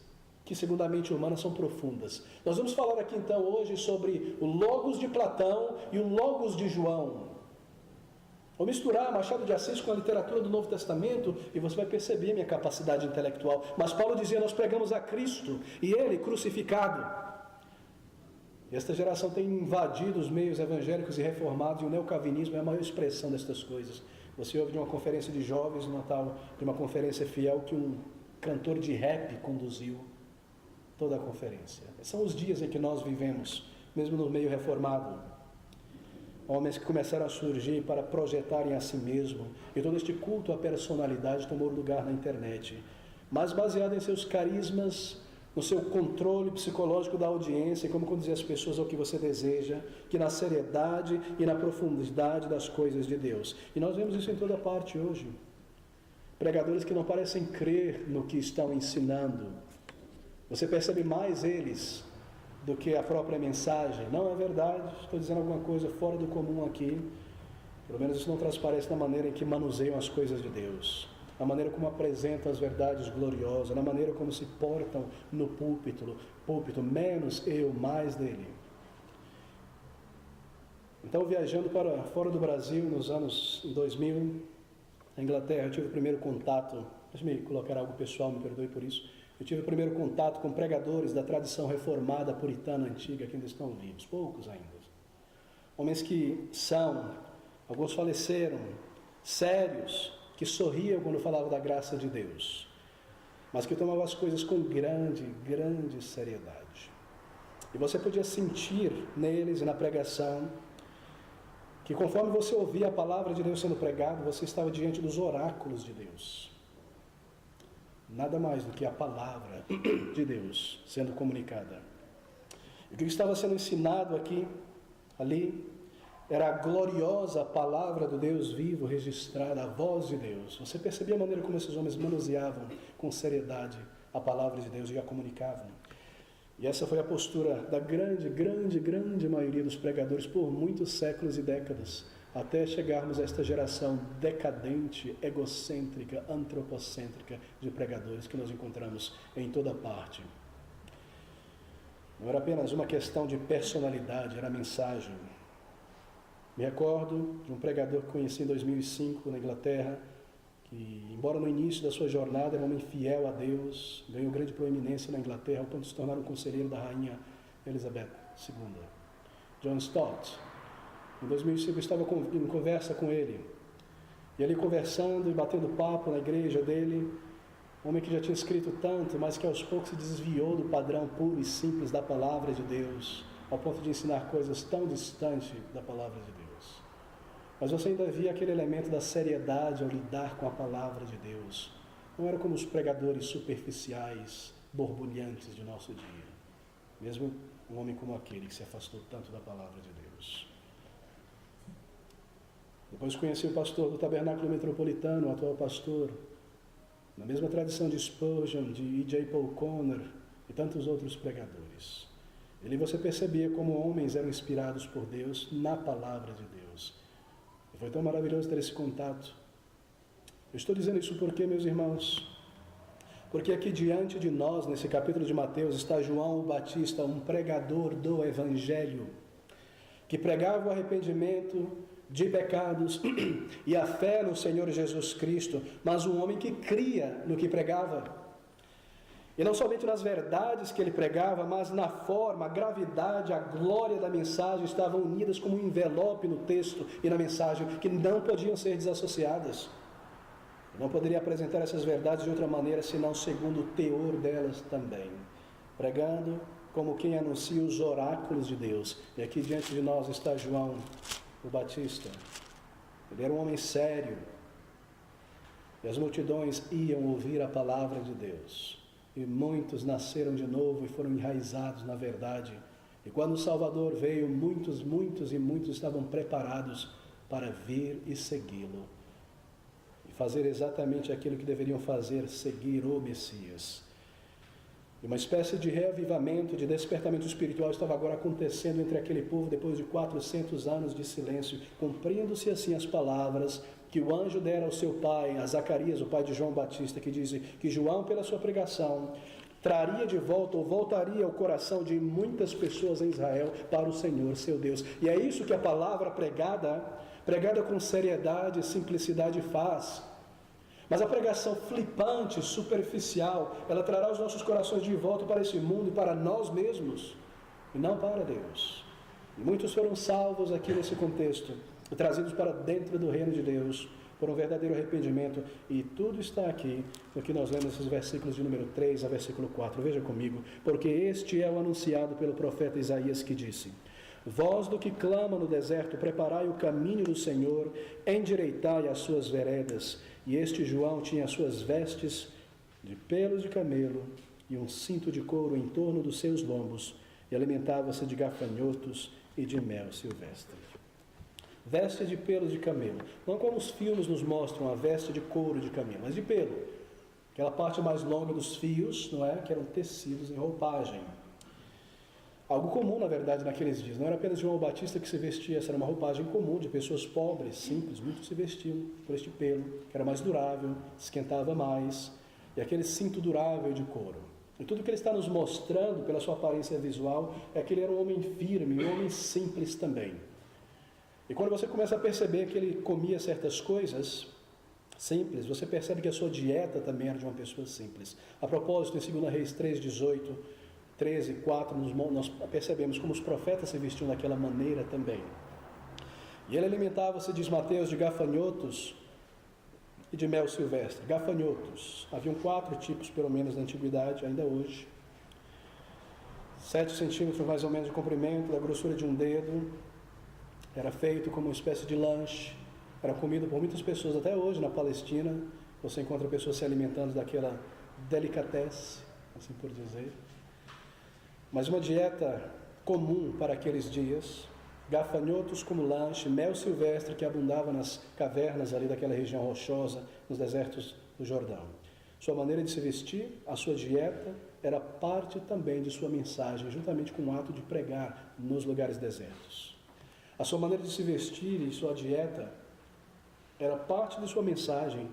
que, segundo a mente humana, são profundas. Nós vamos falar aqui então hoje sobre o Logos de Platão e o Logos de João. Vou misturar Machado de Assis com a literatura do Novo Testamento e você vai perceber minha capacidade intelectual. Mas Paulo dizia, nós pregamos a Cristo e Ele crucificado. E esta geração tem invadido os meios evangélicos e reformados, e o neocalvinismo é a maior expressão destas coisas. Você ouve de uma conferência de jovens, de uma conferência fiel, que um cantor de rap conduziu toda a conferência. São os dias em que nós vivemos, mesmo no meio reformado. Homens que começaram a surgir para projetarem a si mesmo, e todo este culto à personalidade tomou lugar na internet. mas baseado em seus carismas, no seu controle psicológico da audiência e como conduzir as pessoas ao que você deseja, que na seriedade e na profundidade das coisas de Deus. E nós vemos isso em toda parte hoje. Pregadores que não parecem crer no que estão ensinando. Você percebe mais eles do que a própria mensagem. Não é verdade, estou dizendo alguma coisa fora do comum aqui. Pelo menos isso não transparece na maneira em que manuseiam as coisas de Deus, na maneira como apresentam as verdades gloriosas, na maneira como se portam no púlpito, menos eu, mais dele. Então, viajando para fora do Brasil, nos anos 2000, na Inglaterra, eu tive o primeiro contato, deixa-me colocar algo pessoal, me perdoe por isso, eu tive o primeiro contato com pregadores da tradição reformada puritana antiga, que ainda estão vivos, poucos ainda. Homens que alguns faleceram, sérios, que sorriam quando falavam da graça de Deus, mas que tomavam as coisas com grande seriedade. E você podia sentir neles e na pregação que conforme você ouvia a palavra de Deus sendo pregada, você estava diante dos oráculos de Deus. Nada mais do que a palavra de Deus sendo comunicada. E o que estava sendo ensinado ali, era a gloriosa palavra do Deus vivo registrada, a voz de Deus. Você percebia a maneira como esses homens manuseavam com seriedade a palavra de Deus e a comunicavam. E essa foi a postura da grande maioria dos pregadores por muitos séculos e décadas, até chegarmos a esta geração decadente, egocêntrica, antropocêntrica de pregadores que nós encontramos em toda parte. Não era apenas uma questão de personalidade, era a mensagem. Me recordo de um pregador que conheci em 2005 na Inglaterra, que, embora no início da sua jornada era um homem fiel a Deus, ganhou grande proeminência na Inglaterra, ao ponto de se tornar um conselheiro da rainha Elizabeth II. John Stott. Em 2005 eu estava em conversa com ele, e ali conversando e batendo papo na igreja dele, um homem que já tinha escrito tanto, mas que aos poucos se desviou do padrão puro e simples da palavra de Deus, ao ponto de ensinar coisas tão distantes da palavra de Deus. Mas você ainda via aquele elemento da seriedade ao lidar com a palavra de Deus. Não era como os pregadores superficiais, borbulhantes de nosso dia. Mesmo um homem como aquele que se afastou tanto da palavra de Deus. Depois conheci o pastor do Tabernáculo Metropolitano, o atual pastor, na mesma tradição de Spurgeon, de E.J. Paul Conner e tantos outros pregadores. Ali você percebia como homens eram inspirados por Deus na palavra de Deus. E foi tão maravilhoso ter esse contato. Eu estou dizendo isso porque, meus irmãos, porque aqui diante de nós, nesse capítulo de Mateus, está João o Batista, um pregador do Evangelho, que pregava o arrependimento de pecados e a fé no Senhor Jesus Cristo, mas um homem que cria no que pregava. E não somente nas verdades que ele pregava, mas na forma, a gravidade, a glória da mensagem estavam unidas como um envelope no texto e na mensagem, que não podiam ser desassociadas. Eu não poderia apresentar essas verdades de outra maneira, senão segundo o teor delas também. Pregando como quem anuncia os oráculos de Deus. E aqui diante de nós está João o Batista. Ele era um homem sério. E as multidões iam ouvir a palavra de Deus. E muitos nasceram de novo e foram enraizados na verdade. E quando o Salvador veio, muitos estavam preparados para vir e segui-lo. E fazer exatamente aquilo que deveriam fazer, seguir o Messias. E uma espécie de reavivamento, de despertamento espiritual estava agora acontecendo entre aquele povo depois de 400 anos de silêncio, cumprindo-se assim as palavras que o anjo dera ao seu pai, a Zacarias, o pai de João Batista, que diz que João, pela sua pregação, traria de volta ou voltaria o coração de muitas pessoas em Israel para o Senhor, seu Deus. E é isso que a palavra pregada com seriedade e simplicidade faz. Mas a pregação flipante, superficial, ela trará os nossos corações de volta para esse mundo e para nós mesmos, e não para Deus. E muitos foram salvos aqui nesse contexto, e trazidos para dentro do reino de Deus, por um verdadeiro arrependimento, e tudo está aqui, no que nós lemos nesses versículos de número 3 a versículo 4, veja comigo, porque este é o anunciado pelo profeta Isaías que disse: voz do que clama no deserto, preparai o caminho do Senhor, endireitai as suas veredas. E este João tinha as suas vestes de pelos de camelo e um cinto de couro em torno dos seus lombos, e alimentava-se de gafanhotos e de mel silvestre. Veste de pelos de camelo, não como os filmes nos mostram a veste de couro de camelo, mas de pelo, aquela parte mais longa dos fios, não é? Que eram tecidos em roupagem. Algo comum, na verdade, naqueles dias. Não era apenas João Batista que se vestia, essa era uma roupagem comum de pessoas pobres, simples, muitos se vestiam por este pelo, que era mais durável, esquentava mais, e aquele cinto durável de couro. E tudo que ele está nos mostrando, pela sua aparência visual, é que ele era um homem firme, um homem simples também. E quando você começa a perceber que ele comia certas coisas simples, você percebe que a sua dieta também era de uma pessoa simples. A propósito, em 2 Reis 3:18, 13:4, nós percebemos como os profetas se vestiam daquela maneira também. E ele alimentava-se, diz Mateus, de gafanhotos e de mel silvestre. Gafanhotos. Haviam 4 tipos, pelo menos, na antiguidade, ainda hoje. 7 centímetros mais ou menos de comprimento, da grossura de um dedo. Era feito como uma espécie de lanche. Era comido por muitas pessoas até hoje na Palestina. Você encontra pessoas se alimentando daquela delicatesse, assim por dizer. Mas uma dieta comum para aqueles dias, gafanhotos como lanche, mel silvestre que abundava nas cavernas ali daquela região rochosa, nos desertos do Jordão. Sua maneira de se vestir, a sua dieta, era parte também de sua mensagem, juntamente com o ato de pregar nos lugares desertos. A sua maneira de se vestir e sua dieta era parte de sua mensagem,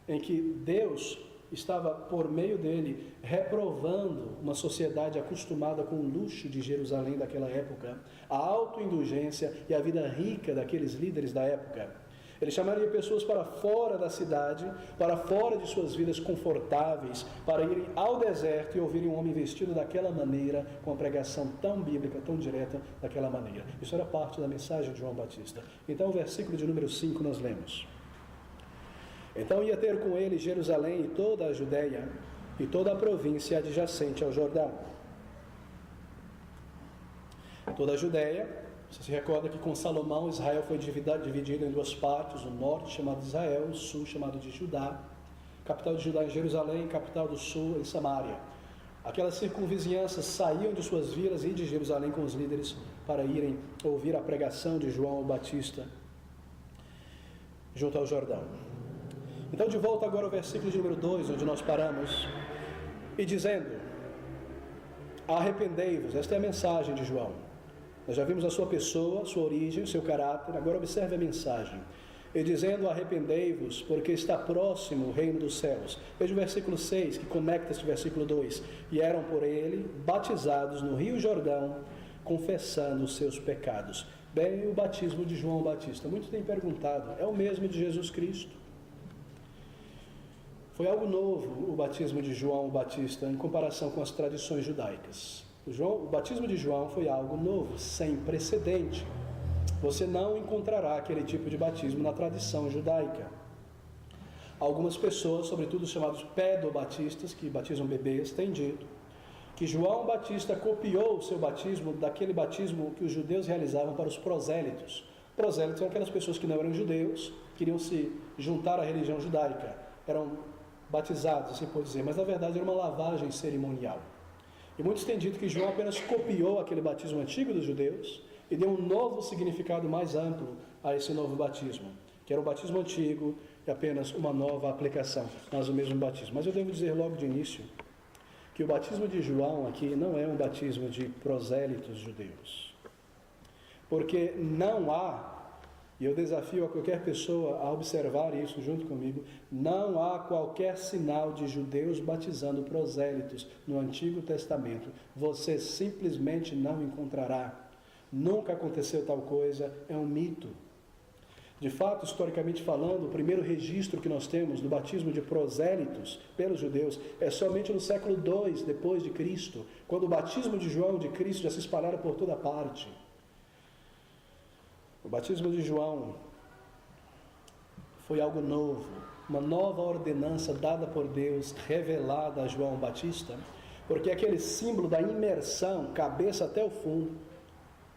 em que Deus estava, por meio dele, reprovando uma sociedade acostumada com o luxo de Jerusalém daquela época, a autoindulgência e a vida rica daqueles líderes da época. Ele chamaria pessoas para fora da cidade, para fora de suas vidas confortáveis, para irem ao deserto e ouvirem um homem vestido daquela maneira, com a pregação tão bíblica, tão direta daquela maneira. Isso era parte da mensagem de João Batista. Então, o versículo de número 5 nós lemos. Então ia ter com ele Jerusalém e toda a Judéia e toda a província adjacente ao Jordão. Toda a Judéia, você se recorda que com Salomão Israel foi dividido em 2 partes, o norte chamado de Israel, o sul chamado de Judá. Capital de Judá em Jerusalém, capital do sul em Samaria. Aquelas circunvizinhanças saíam de suas vilas e de Jerusalém com os líderes para irem ouvir a pregação de João Batista junto ao Jordão. Então, de volta agora ao versículo de número 2, onde nós paramos, e dizendo: arrependei-vos. Esta é a mensagem de João. Nós já vimos a sua pessoa, sua origem, seu caráter, agora observe a mensagem. E dizendo: arrependei-vos, porque está próximo o reino dos céus. Veja o versículo 6, que conecta este versículo 2. E eram por ele batizados no rio Jordão, confessando os seus pecados. Bem, o batismo de João Batista. Muitos têm perguntado, é o mesmo de Jesus Cristo? Foi algo novo o batismo de João Batista em comparação com as tradições judaicas. O batismo de João foi algo novo, sem precedente. Você não encontrará aquele tipo de batismo na tradição judaica. Algumas pessoas, sobretudo os chamados pedobatistas, que batizam bebês, têm dito que João Batista copiou o seu batismo daquele batismo que os judeus realizavam para os prosélitos. Prosélitos são aquelas pessoas que não eram judeus, queriam se juntar à religião judaica. Eram batizados, assim por dizer, mas na verdade era uma lavagem cerimonial. E muitos têm dito que João apenas copiou aquele batismo antigo dos judeus e deu um novo significado mais amplo a esse novo batismo, que era o batismo antigo e apenas uma nova aplicação, mas o mesmo batismo. Mas eu devo dizer logo de início que o batismo de João aqui não é um batismo de prosélitos judeus, porque não há, e eu desafio a qualquer pessoa a observar isso junto comigo, não há qualquer sinal de judeus batizando prosélitos no Antigo Testamento. Você simplesmente não encontrará. Nunca aconteceu tal coisa, é um mito. De fato, historicamente falando, o primeiro registro que nós temos do batismo de prosélitos pelos judeus é somente no século II depois de Cristo, quando o batismo de João de Cristo já se espalhara por toda parte. O batismo de João foi algo novo, uma nova ordenança dada por Deus, revelada a João Batista, porque aquele símbolo da imersão, cabeça até o fundo,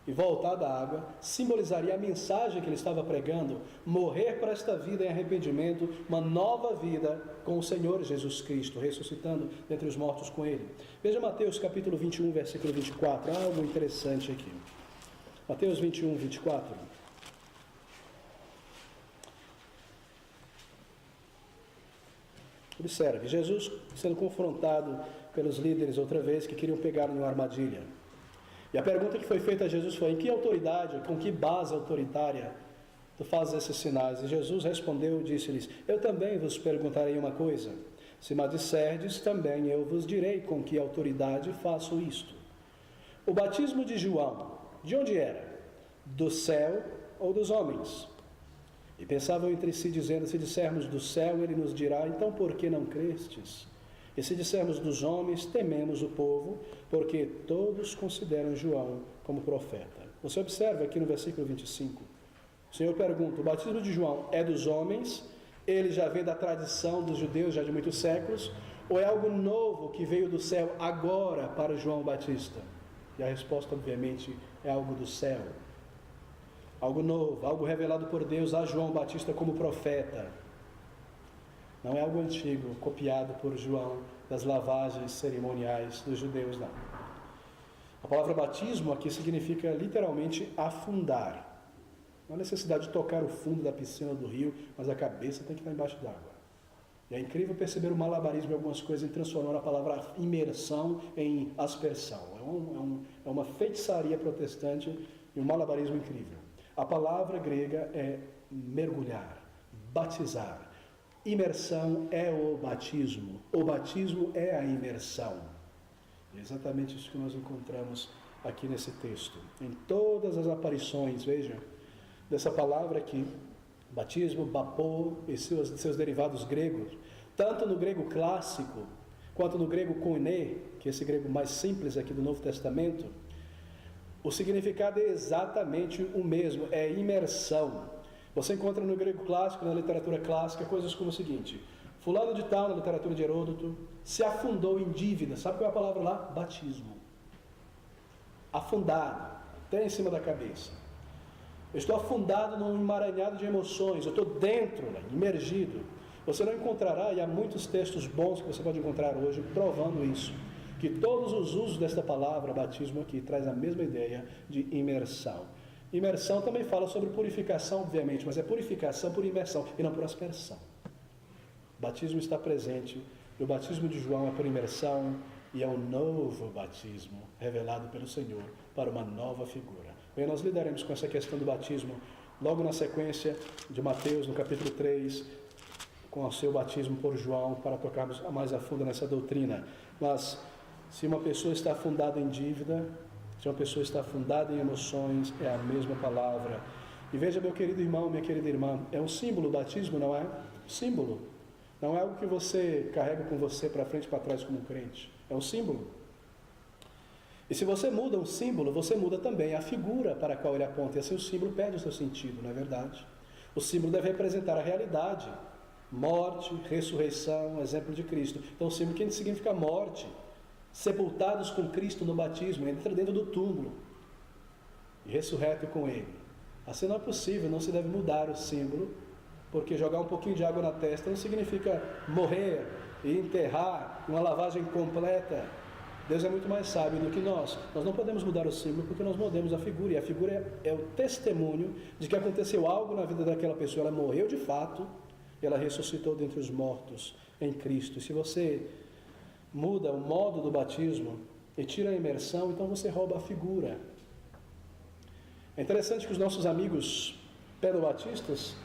e voltar da água, simbolizaria a mensagem que ele estava pregando, morrer para esta vida em arrependimento, uma nova vida com o Senhor Jesus Cristo, ressuscitando dentre os mortos com ele. Veja Mateus capítulo 21, versículo 24, algo interessante aqui. Mateus 21, 24. Observe, Jesus sendo confrontado pelos líderes outra vez que queriam pegar em uma armadilha. E a pergunta que foi feita a Jesus foi: em que autoridade, com que base autoritária tu fazes esses sinais? E Jesus respondeu e disse-lhes: eu também vos perguntarei uma coisa. Se me disserdes, também eu vos direi com que autoridade faço isto. O batismo de João, de onde era? Do céu ou dos homens? E pensavam entre si, dizendo: se dissermos do céu, ele nos dirá: então por que não crestes? E se dissermos dos homens, tememos o povo, porque todos consideram João como profeta. Você observa aqui no versículo 25. O Senhor pergunta: o batismo de João é dos homens? Ele já vem da tradição dos judeus já de muitos séculos? Ou é algo novo que veio do céu agora para João Batista? E a resposta, obviamente, é algo do céu. Algo novo, algo revelado por Deus a João Batista como profeta. Não é algo antigo, copiado por João das lavagens cerimoniais dos judeus, não. A palavra batismo aqui significa literalmente afundar. Não há necessidade de tocar o fundo da piscina do rio, mas a cabeça tem que estar embaixo d'água. E é incrível perceber o malabarismo em algumas coisas, em transformar a palavra imersão em aspersão. É uma feitiçaria protestante e um malabarismo incrível. A palavra grega é mergulhar, batizar. Imersão é o batismo é a imersão. É exatamente isso que nós encontramos aqui nesse texto. Em todas as aparições, veja, dessa palavra aqui, batismo, bapô e seus derivados gregos, tanto no grego clássico, quanto no grego koiné, que é esse grego mais simples aqui do Novo Testamento, o significado é exatamente o mesmo, é imersão. Você encontra no grego clássico, na literatura clássica, coisas como o seguinte: fulano de tal, na literatura de Heródoto, se afundou em dívida. Sabe qual é a palavra lá? Batismo. Afundado, até em cima da cabeça. Eu estou afundado num emaranhado de emoções, eu estou dentro, imergido. Você não encontrará, e há muitos textos bons que você pode encontrar hoje provando isso, que todos os usos desta palavra, batismo aqui, traz a mesma ideia de imersão. Imersão também fala sobre purificação, obviamente, mas é purificação por imersão e não por aspersão. O batismo está presente, e o batismo de João é por imersão, e é um novo batismo revelado pelo Senhor para uma nova figura. Bem, nós lidaremos com essa questão do batismo logo na sequência de Mateus, no capítulo 3, com o seu batismo por João, para tocarmos mais a fundo nessa doutrina. Mas, se uma pessoa está afundada em dívida, se uma pessoa está afundada em emoções, é a mesma palavra. E veja, meu querido irmão, minha querida irmã, é um símbolo o batismo, não é? Símbolo. Não é algo que você carrega com você para frente e para trás como um crente. É um símbolo. E se você muda um símbolo, você muda também a figura para a qual ele aponta. E assim o símbolo perde o seu sentido, não é verdade? O símbolo deve representar a realidade. Morte, ressurreição, exemplo de Cristo. Então o símbolo que significa morte. Sepultados com Cristo no batismo, entra dentro do túmulo e ressurreto com Ele. Assim não é possível, não se deve mudar o símbolo, porque jogar um pouquinho de água na testa não significa morrer e enterrar uma lavagem completa. Deus é muito mais sábio do que nós. Nós não podemos mudar o símbolo porque nós mudamos a figura, e a figura é o testemunho de que aconteceu algo na vida daquela pessoa. Ela morreu de fato e ela ressuscitou dentre os mortos em Cristo. E se você muda o modo do batismo e tira a imersão, então você rouba a figura. É interessante que os nossos amigos pedobatistas,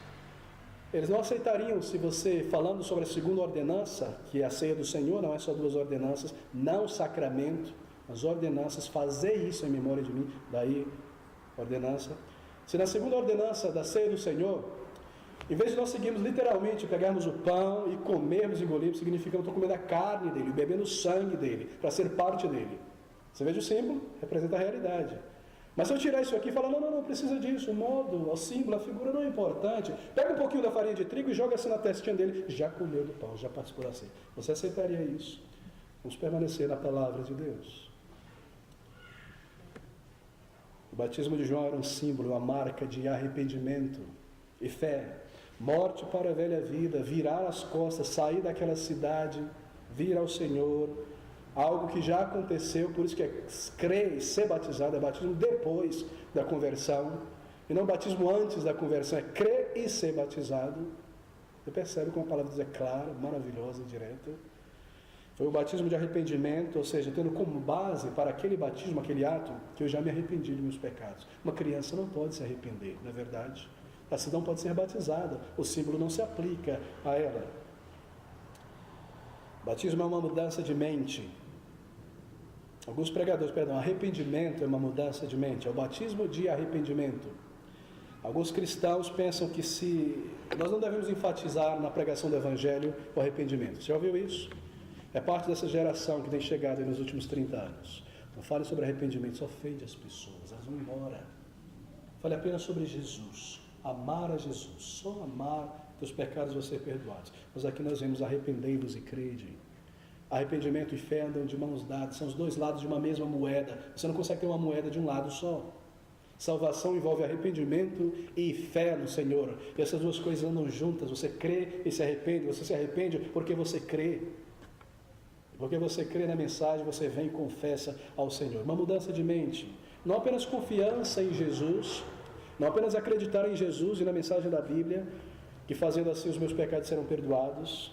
eles não aceitariam se você, falando sobre a segunda ordenança, que é a ceia do Senhor, não é só 2 ordenanças, não sacramento, as ordenanças, fazer isso em memória de mim, daí ordenança. Se na segunda ordenança da ceia do Senhor, em vez de nós seguirmos literalmente, pegarmos o pão e comermos e engolimos, significa que eu estou comendo a carne dele, bebendo o sangue dele, para ser parte dele. Você veja o símbolo, representa a realidade. Mas se eu tirar isso aqui e falar, não precisa disso, o modo, o símbolo, a figura não é importante. Pega um pouquinho da farinha de trigo e joga assim na testinha dele, já comeu do pão, já participou da ceia. Você aceitaria isso? Vamos permanecer na palavra de Deus. O batismo de João era um símbolo, uma marca de arrependimento e fé. Morte para a velha vida, virar as costas, sair daquela cidade, vir ao Senhor, algo que já aconteceu, por isso que é crer e ser batizado, é batismo depois da conversão, e não batismo antes da conversão, é crer e ser batizado. Você percebe como a palavra de Deus é clara, maravilhosa e direta. Foi o batismo de arrependimento, ou seja, tendo como base para aquele batismo, aquele ato, que eu já me arrependi de meus pecados. Uma criança não pode se arrepender, não é verdade? Assim não pode ser batizada, o símbolo não se aplica a ela. Batismo é uma mudança de mente. Arrependimento é uma mudança de mente, é o batismo de arrependimento. Alguns cristãos pensam que nós não devemos enfatizar na pregação do Evangelho o arrependimento. Você já ouviu isso? É parte dessa geração que tem chegado nos últimos 30 anos. Não fale sobre arrependimento, isso ofende as pessoas, elas vão embora. Fale apenas sobre Jesus, amar a Jesus, só amar, teus pecados vão ser perdoados. Mas aqui nós vemos arrependei-vos e crede. Arrependimento e fé andam de mãos dadas, são os dois lados de uma mesma moeda. Você não consegue ter uma moeda de um lado só. Salvação envolve arrependimento e fé no Senhor. E essas duas coisas andam juntas. Você crê e se arrepende. Você se arrepende porque você crê. Porque você crê na mensagem, você vem e confessa ao Senhor. Uma mudança de mente. Não apenas confiança em Jesus, não apenas acreditar em Jesus e na mensagem da Bíblia, que fazendo assim os meus pecados serão perdoados.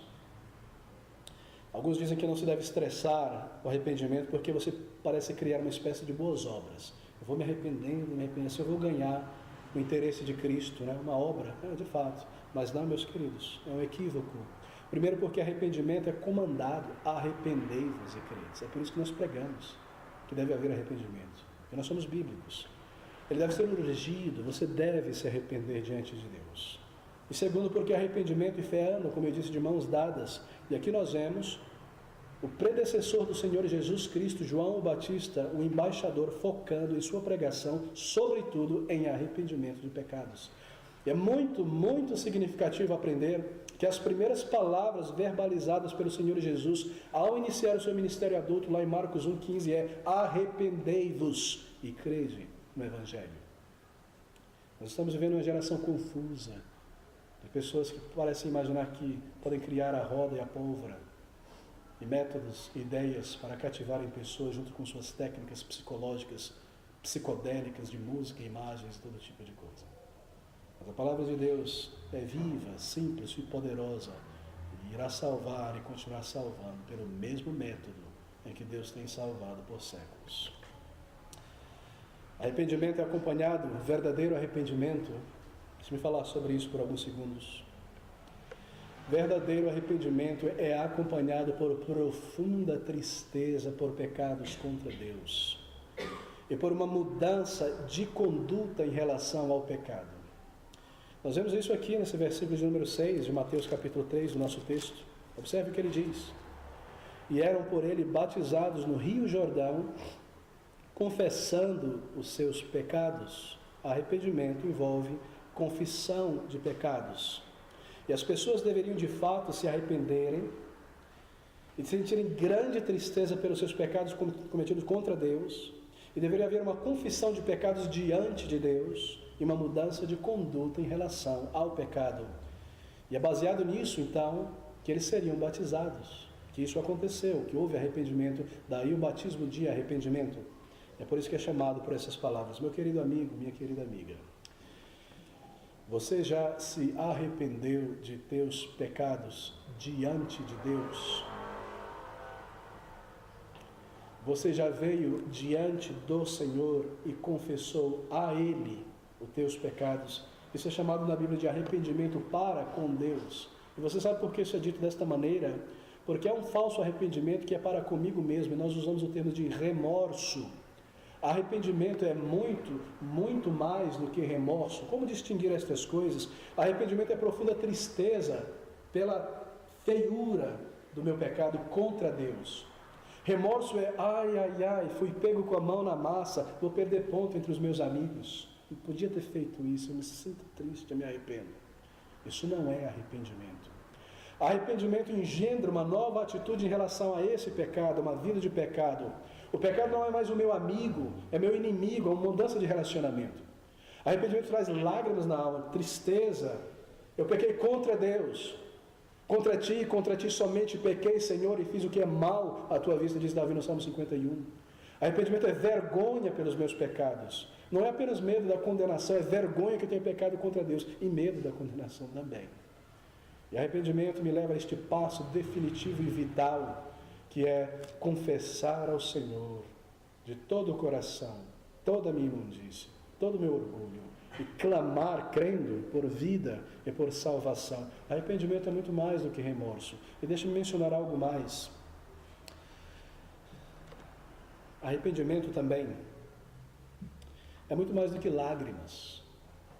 Alguns dizem que não se deve estressar o arrependimento porque você parece criar uma espécie de boas obras. Eu vou me arrependendo, assim eu vou ganhar o interesse de Cristo, né? Uma obra, de fato. Mas não, meus queridos, é um equívoco. Primeiro porque arrependimento é comandado, arrependei-vos e credes. É por isso que nós pregamos que deve haver arrependimento. Porque nós somos bíblicos. Ele deve ser urgido, você deve se arrepender diante de Deus. E segundo porque arrependimento e fé andam, como eu disse, de mãos dadas. E aqui nós vemos o predecessor do Senhor Jesus Cristo, João o Batista, o embaixador, focando em sua pregação, sobretudo em arrependimento de pecados. E é muito, muito significativo aprender que as primeiras palavras verbalizadas pelo Senhor Jesus ao iniciar o seu ministério adulto, lá em Marcos 1,15, é arrependei-vos e crede no Evangelho. Nós estamos vivendo uma geração confusa, de pessoas que parecem imaginar que podem criar a roda e a pólvora, e métodos e ideias para cativarem pessoas junto com suas técnicas psicológicas, psicodélicas de música, imagens e todo tipo de coisa. Mas a palavra de Deus é viva, simples e poderosa, e irá salvar e continuar salvando pelo mesmo método em que Deus tem salvado por séculos. Arrependimento é acompanhado, verdadeiro arrependimento. Deixe-me falar sobre isso por alguns segundos. Verdadeiro arrependimento é acompanhado por profunda tristeza por pecados contra Deus e por uma mudança de conduta em relação ao pecado. Nós vemos isso aqui nesse versículo de número 6 de Mateus capítulo 3 do nosso texto. Observe o que ele diz. E eram por ele batizados no Rio Jordão, confessando os seus pecados. Arrependimento envolve confissão de pecados. E as pessoas deveriam de fato se arrependerem e sentirem grande tristeza pelos seus pecados cometidos contra Deus. E deveria haver uma confissão de pecados diante de Deus e uma mudança de conduta em relação ao pecado. E é baseado nisso, então, que eles seriam batizados. Que isso aconteceu, que houve arrependimento, daí o batismo de arrependimento. É por isso que é chamado por essas palavras. Meu querido amigo, minha querida amiga, você já se arrependeu de teus pecados diante de Deus? Você já veio diante do Senhor e confessou a Ele os teus pecados? Isso é chamado na Bíblia de arrependimento para com Deus. E você sabe por que isso é dito desta maneira? Porque é um falso arrependimento que é para comigo mesmo, e nós usamos o termo de remorso. Arrependimento é muito, muito mais do que remorso. Como distinguir estas coisas? Arrependimento é profunda tristeza pela feiura do meu pecado contra Deus. Remorso é, ai, fui pego com a mão na massa, vou perder ponto entre os meus amigos. Eu podia ter feito isso, eu me sinto triste, eu me arrependo. Isso não é arrependimento. Arrependimento engendra uma nova atitude em relação a esse pecado, uma vida de pecado. O pecado não é mais o meu amigo, é meu inimigo, é uma mudança de relacionamento. Arrependimento traz lágrimas na alma, tristeza. Eu pequei contra Deus. Contra ti somente pequei, Senhor, e fiz o que é mal à tua vista, diz Davi no Salmo 51. Arrependimento é vergonha pelos meus pecados. Não é apenas medo da condenação, é vergonha que eu tenho pecado contra Deus e medo da condenação também. E arrependimento me leva a este passo definitivo e vital, que é confessar ao Senhor de todo o coração, toda a minha imundícia, todo o meu orgulho, e clamar, crendo, por vida e por salvação. Arrependimento é muito mais do que remorso. E deixe-me mencionar algo mais. Arrependimento também é muito mais do que lágrimas,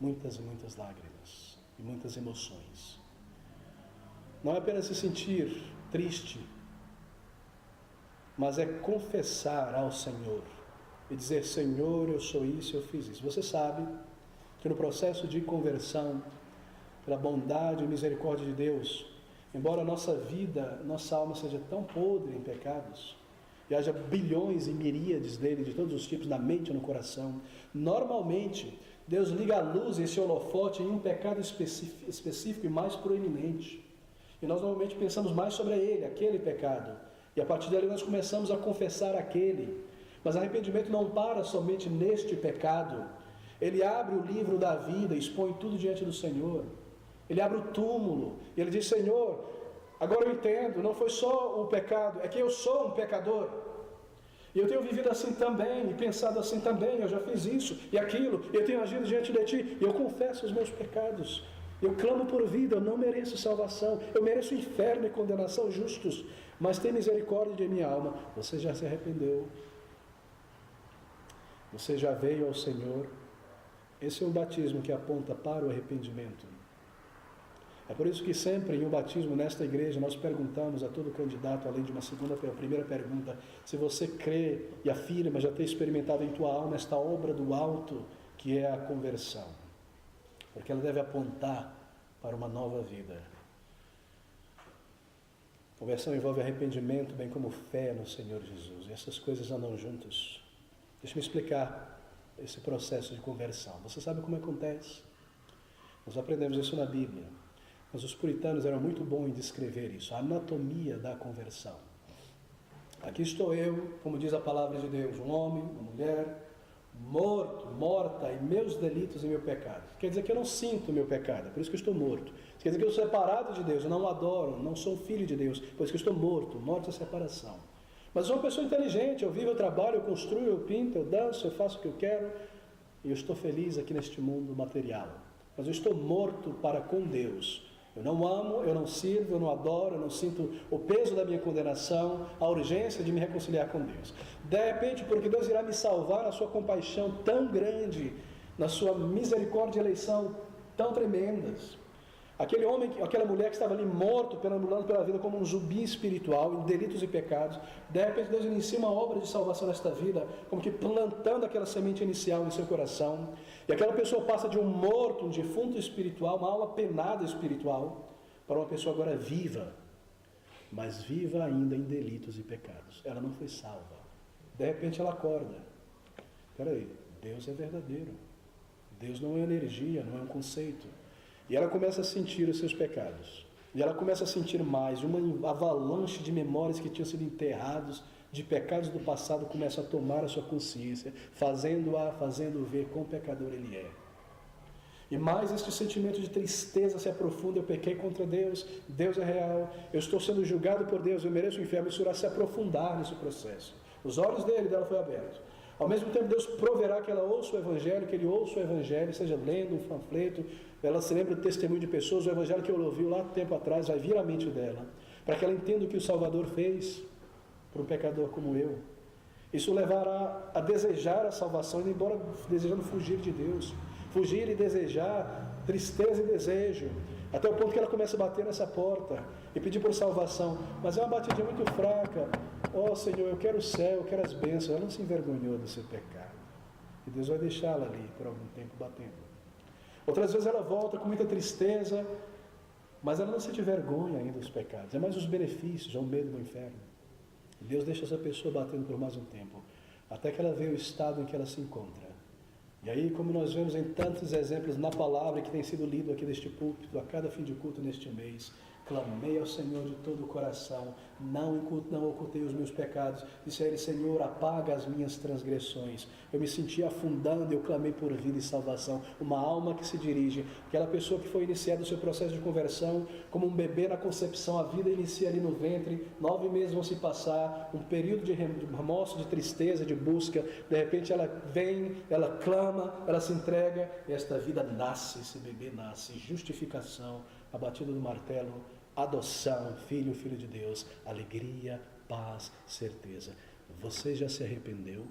muitas e muitas lágrimas, e muitas emoções. Não é apenas se sentir triste, mas é confessar ao Senhor e dizer: Senhor, eu sou isso, eu fiz isso. Você sabe que no processo de conversão, pela bondade e misericórdia de Deus, embora a nossa vida, nossa alma seja tão podre em pecados, e haja bilhões e miríades dele, de todos os tipos, na mente e no coração, normalmente Deus liga a luz, esse holofote, em um pecado específico e mais proeminente. E nós normalmente pensamos mais sobre ele, aquele pecado. E a partir dali nós começamos a confessar aquele. Mas arrependimento não para somente neste pecado. Ele abre o livro da vida, expõe tudo diante do Senhor. Ele abre o túmulo, e ele diz: Senhor, agora eu entendo, não foi só o pecado, é que eu sou um pecador. E eu tenho vivido assim também, e pensado assim também, eu já fiz isso e aquilo, e eu tenho agido diante de ti, e eu confesso os meus pecados. Eu clamo por vida, eu não mereço salvação, eu mereço inferno e condenação justos, mas tem misericórdia de minha alma. Você já se arrependeu, você já veio ao Senhor. Esse é um batismo que aponta para o arrependimento. É por isso que sempre em um batismo nesta igreja nós perguntamos a todo candidato, além de uma primeira pergunta, se você crê e afirma já ter experimentado em tua alma esta obra do alto, que é a conversão. Porque ela deve apontar para uma nova vida. Conversão envolve arrependimento, bem como fé no Senhor Jesus. E essas coisas andam juntas. Deixa-me explicar esse processo de conversão. Você sabe como acontece? Nós aprendemos isso na Bíblia. Mas os puritanos eram muito bons em descrever isso, a anatomia da conversão. Aqui estou eu, como diz a palavra de Deus, um homem, uma mulher, morta em meus delitos e meu pecado. Quer dizer que eu não sinto o meu pecado, por isso que eu estou morto. Quer dizer que eu sou separado de Deus, eu não o adoro, não sou filho de Deus, por isso que eu estou morto. Morto é separação. Mas eu sou uma pessoa inteligente, eu vivo, eu trabalho, eu construo, eu pinto, eu danço, eu faço o que eu quero, e eu estou feliz aqui neste mundo material. Mas eu estou morto para com Deus. Eu não amo, eu não sirvo, eu não adoro, eu não sinto o peso da minha condenação, a urgência de me reconciliar com Deus. De repente, porque Deus irá me salvar na sua compaixão tão grande, na sua misericórdia e eleição tão tremendas. Aquele homem, aquela mulher que estava ali morto, perambulando pela vida como um zumbi espiritual, em delitos e pecados, de repente Deus inicia uma obra de salvação nesta vida, como que plantando aquela semente inicial em seu coração, e aquela pessoa passa de um morto, um defunto espiritual, uma alma penada espiritual, para uma pessoa agora viva, mas viva ainda em delitos e pecados. Ela não foi salva. De repente ela acorda. Espera aí, Deus é verdadeiro. Deus não é energia, não é um conceito. E ela começa a sentir os seus pecados. E ela começa a sentir mais. Uma avalanche de memórias que tinham sido enterrados, de pecados do passado, começa a tomar a sua consciência, fazendo ver quão pecador ele é. E mais este sentimento de tristeza se aprofunda. Eu pequei contra Deus, Deus é real, eu estou sendo julgado por Deus, eu mereço o inferno. Isso irá se aprofundar nesse processo. Os olhos dela foram abertos. Ao mesmo tempo, Deus proverá que ela ouça o Evangelho, que ele ouça o Evangelho, seja lendo um panfleto, ela se lembra do testemunho de pessoas, o Evangelho que ela ouviu lá tempo atrás vai vir à mente dela, para que ela entenda o que o Salvador fez para um pecador como eu. Isso levará a desejar a salvação, indo embora desejando fugir de Deus, fugir e desejar, tristeza e desejo, até o ponto que ela começa a bater nessa porta e pedir por salvação, mas é uma batidinha muito fraca. Oh Senhor, eu quero o céu, eu quero as bênçãos. Ela não se envergonhou do seu pecado, e Deus vai deixá-la ali por algum tempo batendo. Outras vezes ela volta com muita tristeza, mas ela não sente vergonha ainda dos pecados, é mais os benefícios, é o medo do inferno. Deus deixa essa pessoa batendo por mais um tempo, até que ela vê o estado em que ela se encontra. E aí, como nós vemos em tantos exemplos na palavra que tem sido lido aqui neste púlpito, a cada fim de culto neste mês, clamei ao Senhor de todo o coração, não ocultei os meus pecados, disse a Ele: Senhor, apaga as minhas transgressões. Eu me senti afundando, eu clamei por vida e salvação. Uma alma que se dirige, aquela pessoa que foi iniciada o seu processo de conversão, como um bebê na concepção, a vida inicia ali no ventre, 9 meses vão se passar, um período de remorso, de tristeza, de busca, de repente ela vem, ela clama, ela se entrega, e esta vida nasce, esse bebê nasce, justificação, a batida do martelo, adoção, filho de Deus, alegria, paz, certeza. Você já se arrependeu?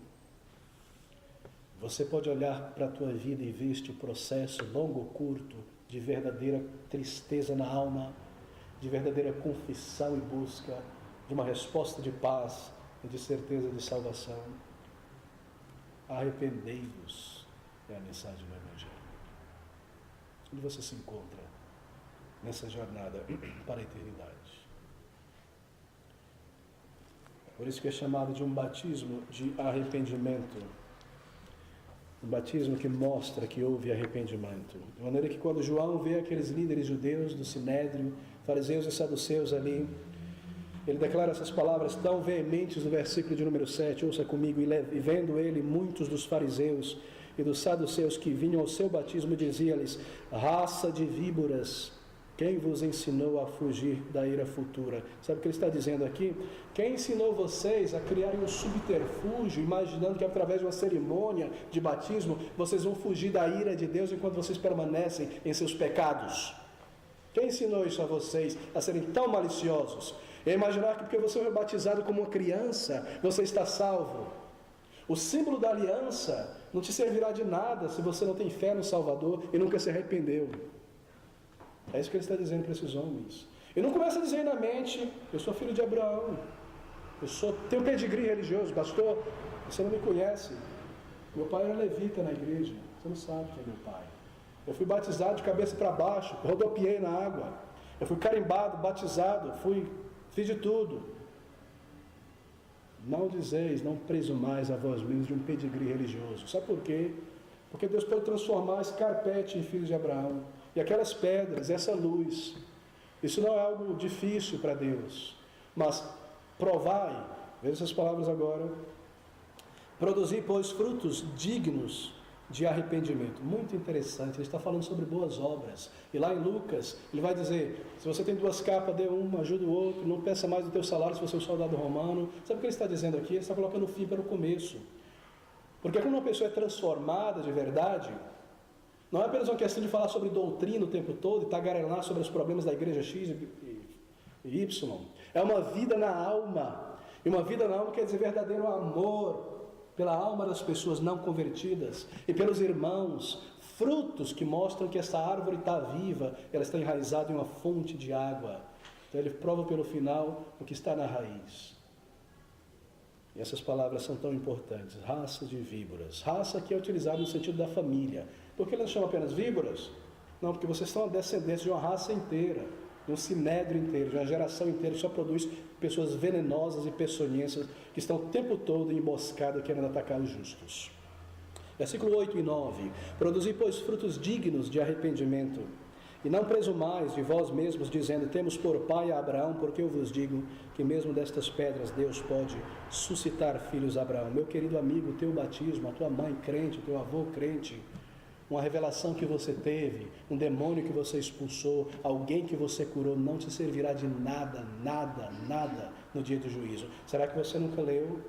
Você pode olhar para a tua vida e ver este processo longo ou curto de verdadeira tristeza na alma, de verdadeira confissão e busca, de uma resposta de paz e de certeza de salvação. Arrependei-vos é a mensagem do Evangelho. Onde você se encontra nessa jornada para a eternidade? Por isso que é chamado de um batismo de arrependimento. Um batismo que mostra que houve arrependimento. De maneira que quando João vê aqueles líderes judeus do Sinédrio, fariseus e saduceus ali, ele declara essas palavras tão veementes no versículo de número 7, ouça comigo: e vendo ele muitos dos fariseus e dos saduceus que vinham ao seu batismo, dizia-lhes: raça de víboras, quem vos ensinou a fugir da ira futura? Sabe o que ele está dizendo aqui? Quem ensinou vocês a criarem um subterfúgio, imaginando que através de uma cerimônia de batismo, vocês vão fugir da ira de Deus enquanto vocês permanecem em seus pecados? Quem ensinou isso a vocês, a serem tão maliciosos? É imaginar que porque você foi batizado como uma criança, você está salvo. O símbolo da aliança não te servirá de nada se você não tem fé no Salvador e nunca se arrependeu. É isso que ele está dizendo para esses homens. E não começa a dizer na mente: eu sou filho de Abraão, tenho pedigree religioso. Pastor, você não me conhece, meu pai era levita na igreja, você não sabe quem é meu pai. Eu fui batizado de cabeça para baixo, rodopiei na água, eu fui carimbado, batizado, fiz de tudo. Não dizeis, não presumais a vós mesmos de um pedigree religioso. Sabe por quê? Porque Deus pode transformar esse carpete em filhos de Abraão, e aquelas pedras, essa luz. Isso não é algo difícil para Deus. Mas provai, veja essas palavras agora: produzir, pois, frutos dignos de arrependimento. Muito interessante, ele está falando sobre boas obras. E lá em Lucas, ele vai dizer: se você tem 2 capas, dê uma, ajuda o outro, não peça mais do teu salário se você é um soldado romano. Sabe o que ele está dizendo aqui? Ele está colocando o fim para o começo. Porque quando uma pessoa é transformada de verdade, não é apenas uma questão de falar sobre doutrina o tempo todo e tagarelar sobre os problemas da igreja X e Y. É uma vida na alma. E uma vida na alma quer dizer verdadeiro amor pela alma das pessoas não convertidas e pelos irmãos. Frutos que mostram que essa árvore está viva, ela está enraizada em uma fonte de água. Então ele prova pelo final o que está na raiz. E essas palavras são tão importantes: raça de víboras. Raça que é utilizada no sentido da família. Por que ele não chama apenas víboras? Não, porque vocês são descendentes de uma raça inteira, de um sinédrio inteiro, de uma geração inteira que só produz pessoas venenosas e peçonhentas que estão o tempo todo em emboscada querendo atacar os justos. Versículo 8 e 9: produzi, pois, frutos dignos de arrependimento, e não presumais de vós mesmos, dizendo: temos por pai a Abraão, porque eu vos digo que mesmo destas pedras Deus pode suscitar filhos a Abraão. Meu querido amigo, o teu batismo, a tua mãe crente, o teu avô crente, uma revelação que você teve, um demônio que você expulsou, alguém que você curou, não te servirá de nada, nada, nada no dia do juízo. Será que você nunca leu?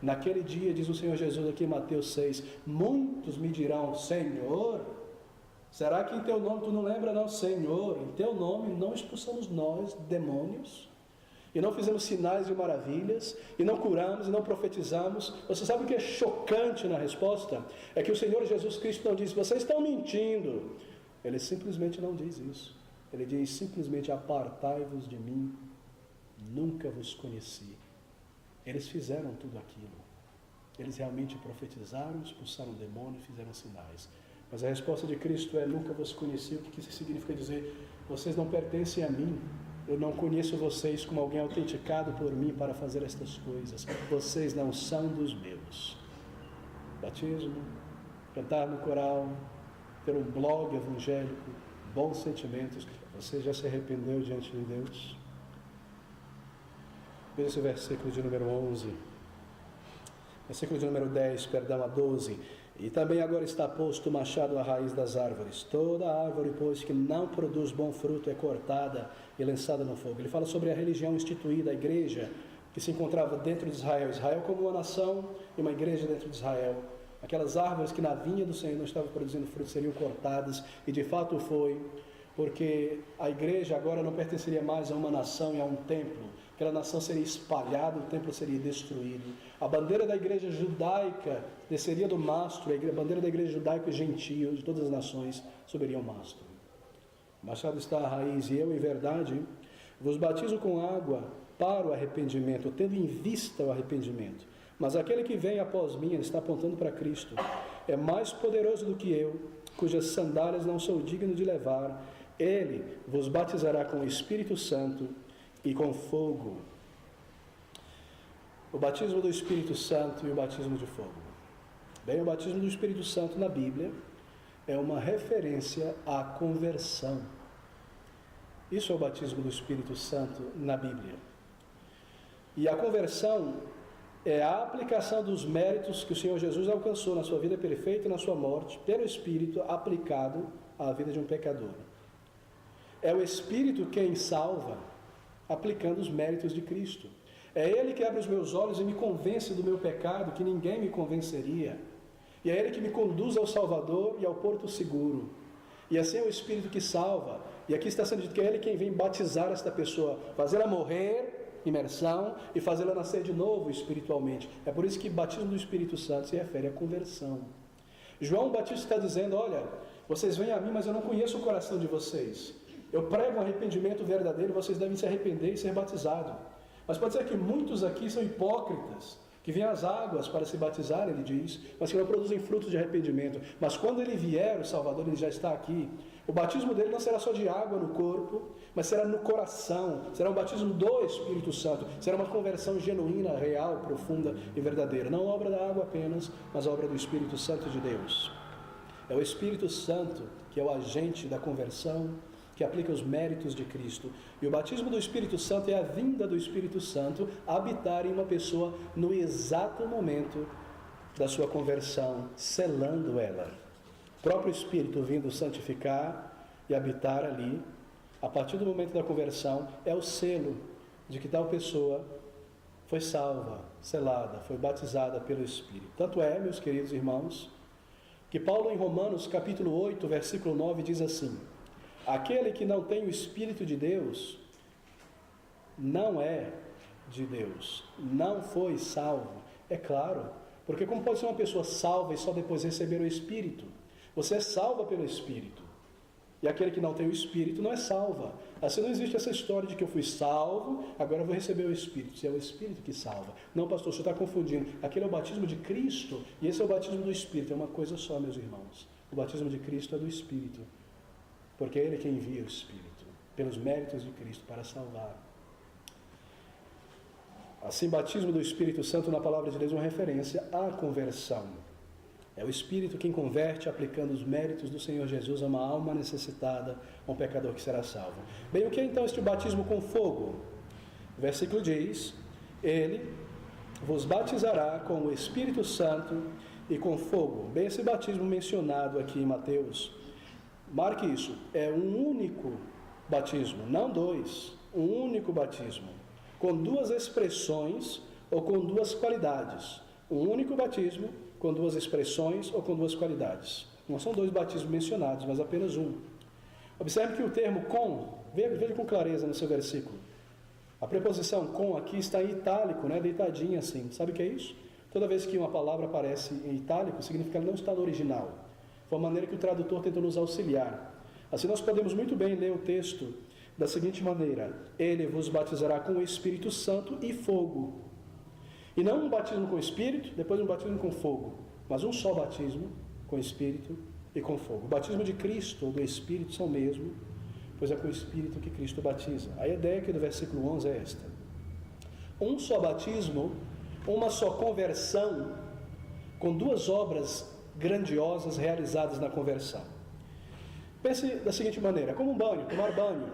Naquele dia, diz o Senhor Jesus aqui em Mateus 6, muitos me dirão: Senhor, será que em teu nome tu não lembra? Não, Senhor, em teu nome não expulsamos nós demônios, e não fizemos sinais e maravilhas, e não curamos, e não profetizamos. Você sabe o que é chocante na resposta? É que o Senhor Jesus Cristo não diz: vocês estão mentindo. Ele simplesmente não diz isso. Ele diz simplesmente: apartai-vos de mim, nunca vos conheci. Eles fizeram tudo aquilo. Eles realmente profetizaram, expulsaram o demônio, fizeram sinais. Mas a resposta de Cristo é: nunca vos conheci. O que isso significa dizer? Vocês não pertencem a mim. Eu não conheço vocês como alguém autenticado por mim para fazer estas coisas. Vocês não são dos meus. Batismo, cantar no coral, ter um blog evangélico, bons sentimentos. Você já se arrependeu diante de Deus? Veja esse versículo de número 11. Versículo de número 10, a 12. E também agora está posto o machado à raiz das árvores. Toda árvore, pois, que não produz bom fruto é cortada e lançada no fogo. Ele fala sobre a religião instituída, a igreja que se encontrava dentro de Israel. Israel como uma nação e uma igreja dentro de Israel. Aquelas árvores que na vinha do Senhor não estavam produzindo fruto seriam cortadas, e de fato foi, porque a igreja agora não pertenceria mais a uma nação e a um templo. Aquela nação seria espalhada, o templo seria destruído. A bandeira da igreja judaica desceria do mastro, a bandeira da igreja judaica e gentil, de todas as nações, subiria ao mastro. O machado está à raiz, e eu, em verdade, vos batizo com água para o arrependimento, tendo em vista o arrependimento. Mas aquele que vem após mim, ele está apontando para Cristo, é mais poderoso do que eu, cujas sandálias não sou digno de levar. Ele vos batizará com o Espírito Santo e com fogo. O batismo do Espírito Santo e o batismo de fogo. Bem, o batismo do Espírito Santo na Bíblia é uma referência à conversão. Isso é o batismo do Espírito Santo na Bíblia. E a conversão é a aplicação dos méritos que o Senhor Jesus alcançou na sua vida perfeita e na sua morte, pelo Espírito aplicado à vida de um pecador. É o Espírito quem salva, aplicando os méritos de Cristo. É Ele que abre os meus olhos e me convence do meu pecado, que ninguém me convenceria. E é Ele que me conduz ao Salvador e ao porto seguro. E assim é o Espírito que salva. E aqui está sendo dito que é Ele quem vem batizar esta pessoa, fazê-la morrer, imersão, e fazê-la nascer de novo espiritualmente. É por isso que batismo do Espírito Santo se refere à conversão. João Batista está dizendo, olha, vocês vêm a mim, mas eu não conheço o coração de vocês. Eu prego um arrependimento verdadeiro, vocês devem se arrepender e ser batizados. Mas pode ser que muitos aqui são hipócritas, que vêm às águas para se batizar, ele diz, mas que não produzem frutos de arrependimento. Mas quando ele vier, o Salvador, ele já está aqui. O batismo dele não será só de água no corpo, mas será no coração, será um batismo do Espírito Santo, será uma conversão genuína, real, profunda e verdadeira. Não obra da água apenas, mas obra do Espírito Santo de Deus. É o Espírito Santo que é o agente da conversão, que aplica os méritos de Cristo. E o batismo do Espírito Santo é a vinda do Espírito Santo habitar em uma pessoa no exato momento da sua conversão, selando ela. O próprio Espírito vindo santificar e habitar ali, a partir do momento da conversão, é o selo de que tal pessoa foi salva, selada, foi batizada pelo Espírito. Tanto é, meus queridos irmãos, que Paulo em Romanos capítulo 8, versículo 9 diz assim: aquele que não tem o Espírito de Deus não é de Deus, não foi salvo. É claro, porque como pode ser uma pessoa salva e só depois receber o Espírito? Você é salva pelo Espírito. E aquele que não tem o Espírito não é salva. Assim não existe essa história de que eu fui salvo, agora eu vou receber o Espírito. Se é o Espírito que salva. Não, pastor, você está confundindo. Aquele é o batismo de Cristo e esse é o batismo do Espírito. É uma coisa só, meus irmãos. O batismo de Cristo é do Espírito. Porque é Ele que envia o Espírito, pelos méritos de Cristo, para salvar. Assim, batismo do Espírito Santo na palavra de Deus é uma referência à conversão. É o Espírito quem converte, aplicando os méritos do Senhor Jesus a uma alma necessitada, a um pecador que será salvo. Bem, o que é então este batismo com fogo? O versículo diz: Ele vos batizará com o Espírito Santo e com fogo. Bem, esse batismo mencionado aqui em Mateus, marque isso, é um único batismo, não dois, um único batismo, com duas expressões ou com duas qualidades. Um único batismo com duas expressões ou com duas qualidades. Não são dois batismos mencionados, mas apenas um. Observe que o termo com, veja com clareza no seu versículo. A preposição com aqui está em itálico, né, deitadinha assim. Sabe o que é isso? Toda vez que uma palavra aparece em itálico, significa que ela não está no original. Foi a maneira que o tradutor tentou nos auxiliar. Assim nós podemos muito bem ler o texto da seguinte maneira: Ele vos batizará com o Espírito Santo e fogo. E não um batismo com Espírito, depois um batismo com fogo, mas um só batismo com Espírito e com fogo. O batismo de Cristo ou do Espírito são o mesmo, pois é com o Espírito que Cristo batiza. A ideia aqui do versículo 11 é esta: um só batismo, uma só conversão, com duas obras grandiosas realizadas na conversão. Pense da seguinte maneira: como um banho, tomar banho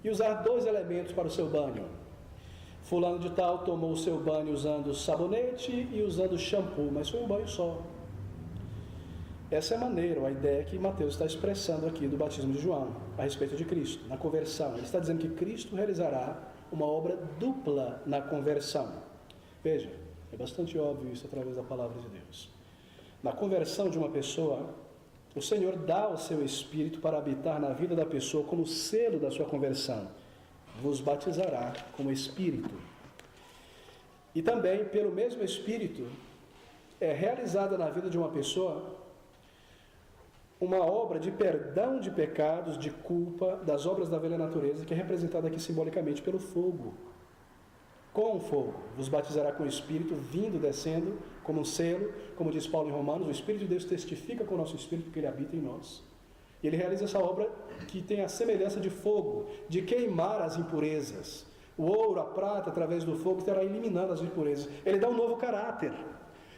e usar dois elementos para o seu banho. Fulano de tal tomou o seu banho usando sabonete e usando shampoo, mas foi um banho só. Essa é a maneira, a ideia que Mateus está expressando aqui do batismo de João, a respeito de Cristo, na conversão. Ele está dizendo que Cristo realizará uma obra dupla na conversão. Veja, é bastante óbvio isso através da palavra de Deus. Na conversão de uma pessoa, o Senhor dá o seu Espírito para habitar na vida da pessoa como selo da sua conversão. Vos batizará com o Espírito. E também, pelo mesmo Espírito, é realizada na vida de uma pessoa uma obra de perdão de pecados, de culpa, das obras da velha natureza, que é representada aqui simbolicamente pelo fogo. Com o fogo, vos batizará com o Espírito, vindo, descendo, como um selo, como diz Paulo em Romanos, o Espírito de Deus testifica com o nosso Espírito que Ele habita em nós. E Ele realiza essa obra que tem a semelhança de fogo, de queimar as impurezas. O ouro, a prata, através do fogo, estará eliminando as impurezas. Ele dá um novo caráter.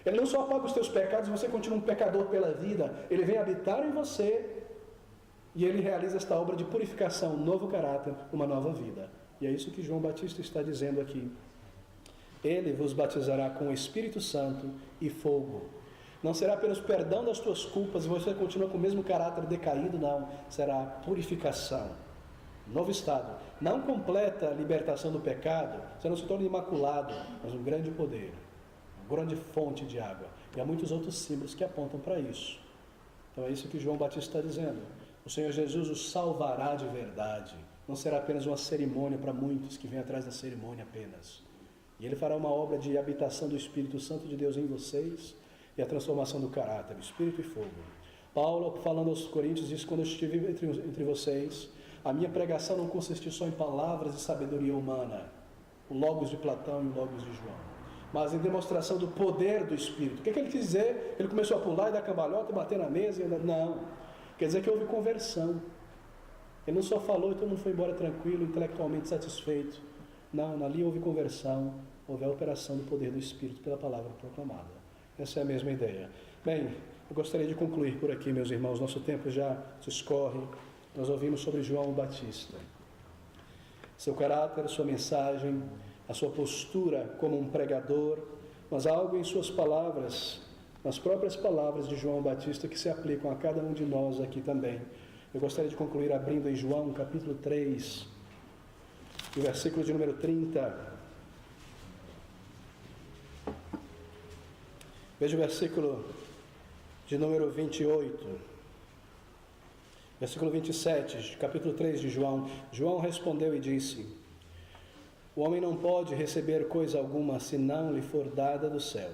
Ele não só apaga os teus pecados, você continua um pecador pela vida, Ele vem habitar em você e Ele realiza esta obra de purificação, um novo caráter, uma nova vida. E é isso que João Batista está dizendo aqui. Ele vos batizará com o Espírito Santo e fogo. Não será apenas perdão das tuas culpas e você continua com o mesmo caráter decaído, não. Será purificação, novo estado. Não completa libertação do pecado, você não se torna imaculado, mas um grande poder, grande fonte de água. E há muitos outros símbolos que apontam para isso. Então é isso que João Batista está dizendo. O Senhor Jesus os salvará de verdade. Não será apenas uma cerimônia para muitos que vêm atrás da cerimônia apenas. E Ele fará uma obra de habitação do Espírito Santo de Deus em vocês e a transformação do caráter, Espírito e fogo. Paulo, falando aos Coríntios, diz: quando eu estive entre vocês, a minha pregação não consistiu só em palavras de sabedoria humana, o Logos de Platão e o Logos de João, mas em demonstração do poder do Espírito. O que ele quis dizer? Ele começou a pular e dar cambalhota e bater na mesa? Não. Quer dizer que houve conversão. Ele não só falou e todo mundo foi embora tranquilo, intelectualmente satisfeito. Não, ali houve conversão, houve a operação do poder do Espírito pela palavra proclamada. Essa é a mesma ideia. Bem, eu gostaria de concluir por aqui, meus irmãos. Nosso tempo já se escorre. Nós ouvimos sobre João Batista. Seu caráter, sua mensagem, a sua postura como um pregador, mas há algo em suas palavras, nas próprias palavras de João Batista, que se aplicam a cada um de nós aqui também. Eu gostaria de concluir abrindo em João, capítulo 3, o versículo de número 30. Veja o versículo de número 28. Versículo 27, capítulo 3 de João. João respondeu e disse: o homem não pode receber coisa alguma se não lhe for dada do céu.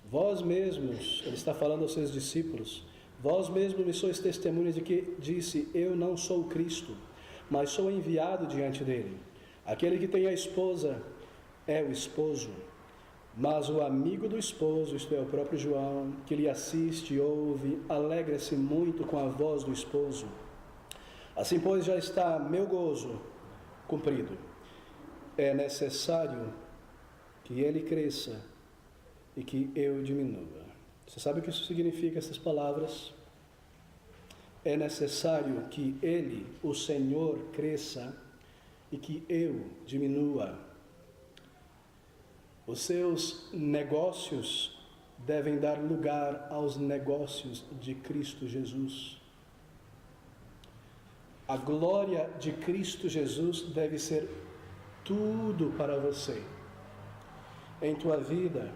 Vós mesmos, ele está falando aos seus discípulos, vós mesmos me sois testemunhas de que disse: eu não sou Cristo, mas sou enviado diante dele. Aquele que tem a esposa é o esposo, mas o amigo do esposo, isto é, o próprio João, que lhe assiste, ouve, alegra-se muito com a voz do esposo. Assim, pois, já está meu gozo cumprido. É necessário que ele cresça e que eu diminua. Você sabe o que isso significa, essas palavras? É necessário que ele, o Senhor, cresça e que eu diminua. Os seus negócios devem dar lugar aos negócios de Cristo Jesus. A glória de Cristo Jesus deve ser tudo para você. Em tua vida,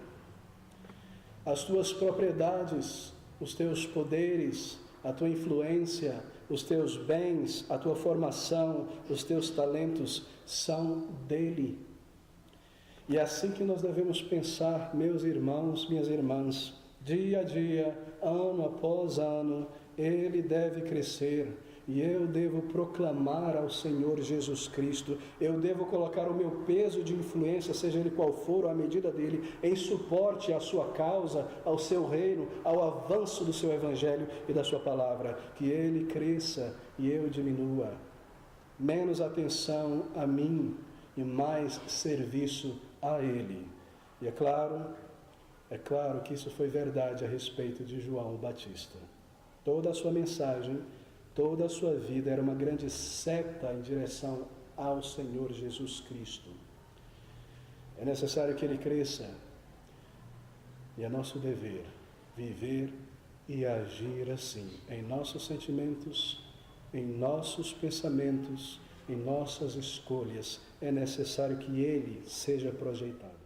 as tuas propriedades, os teus poderes, a tua influência, os teus bens, a tua formação, os teus talentos são dele. E é assim que nós devemos pensar, meus irmãos, minhas irmãs, dia a dia, ano após ano, ele deve crescer. E eu devo proclamar ao Senhor Jesus Cristo, eu devo colocar o meu peso de influência, seja ele qual for, à medida dele, em suporte à sua causa, ao seu reino, ao avanço do seu evangelho e da sua palavra. Que ele cresça e eu diminua. Menos atenção a mim e mais serviço a ele. E é claro que isso foi verdade a respeito de João Batista. Toda a sua mensagem, toda a sua vida era uma grande seta em direção ao Senhor Jesus Cristo. É necessário que ele cresça, e é nosso dever viver e agir assim, em nossos sentimentos, em nossos pensamentos, em nossas escolhas. É necessário que ele seja projetado.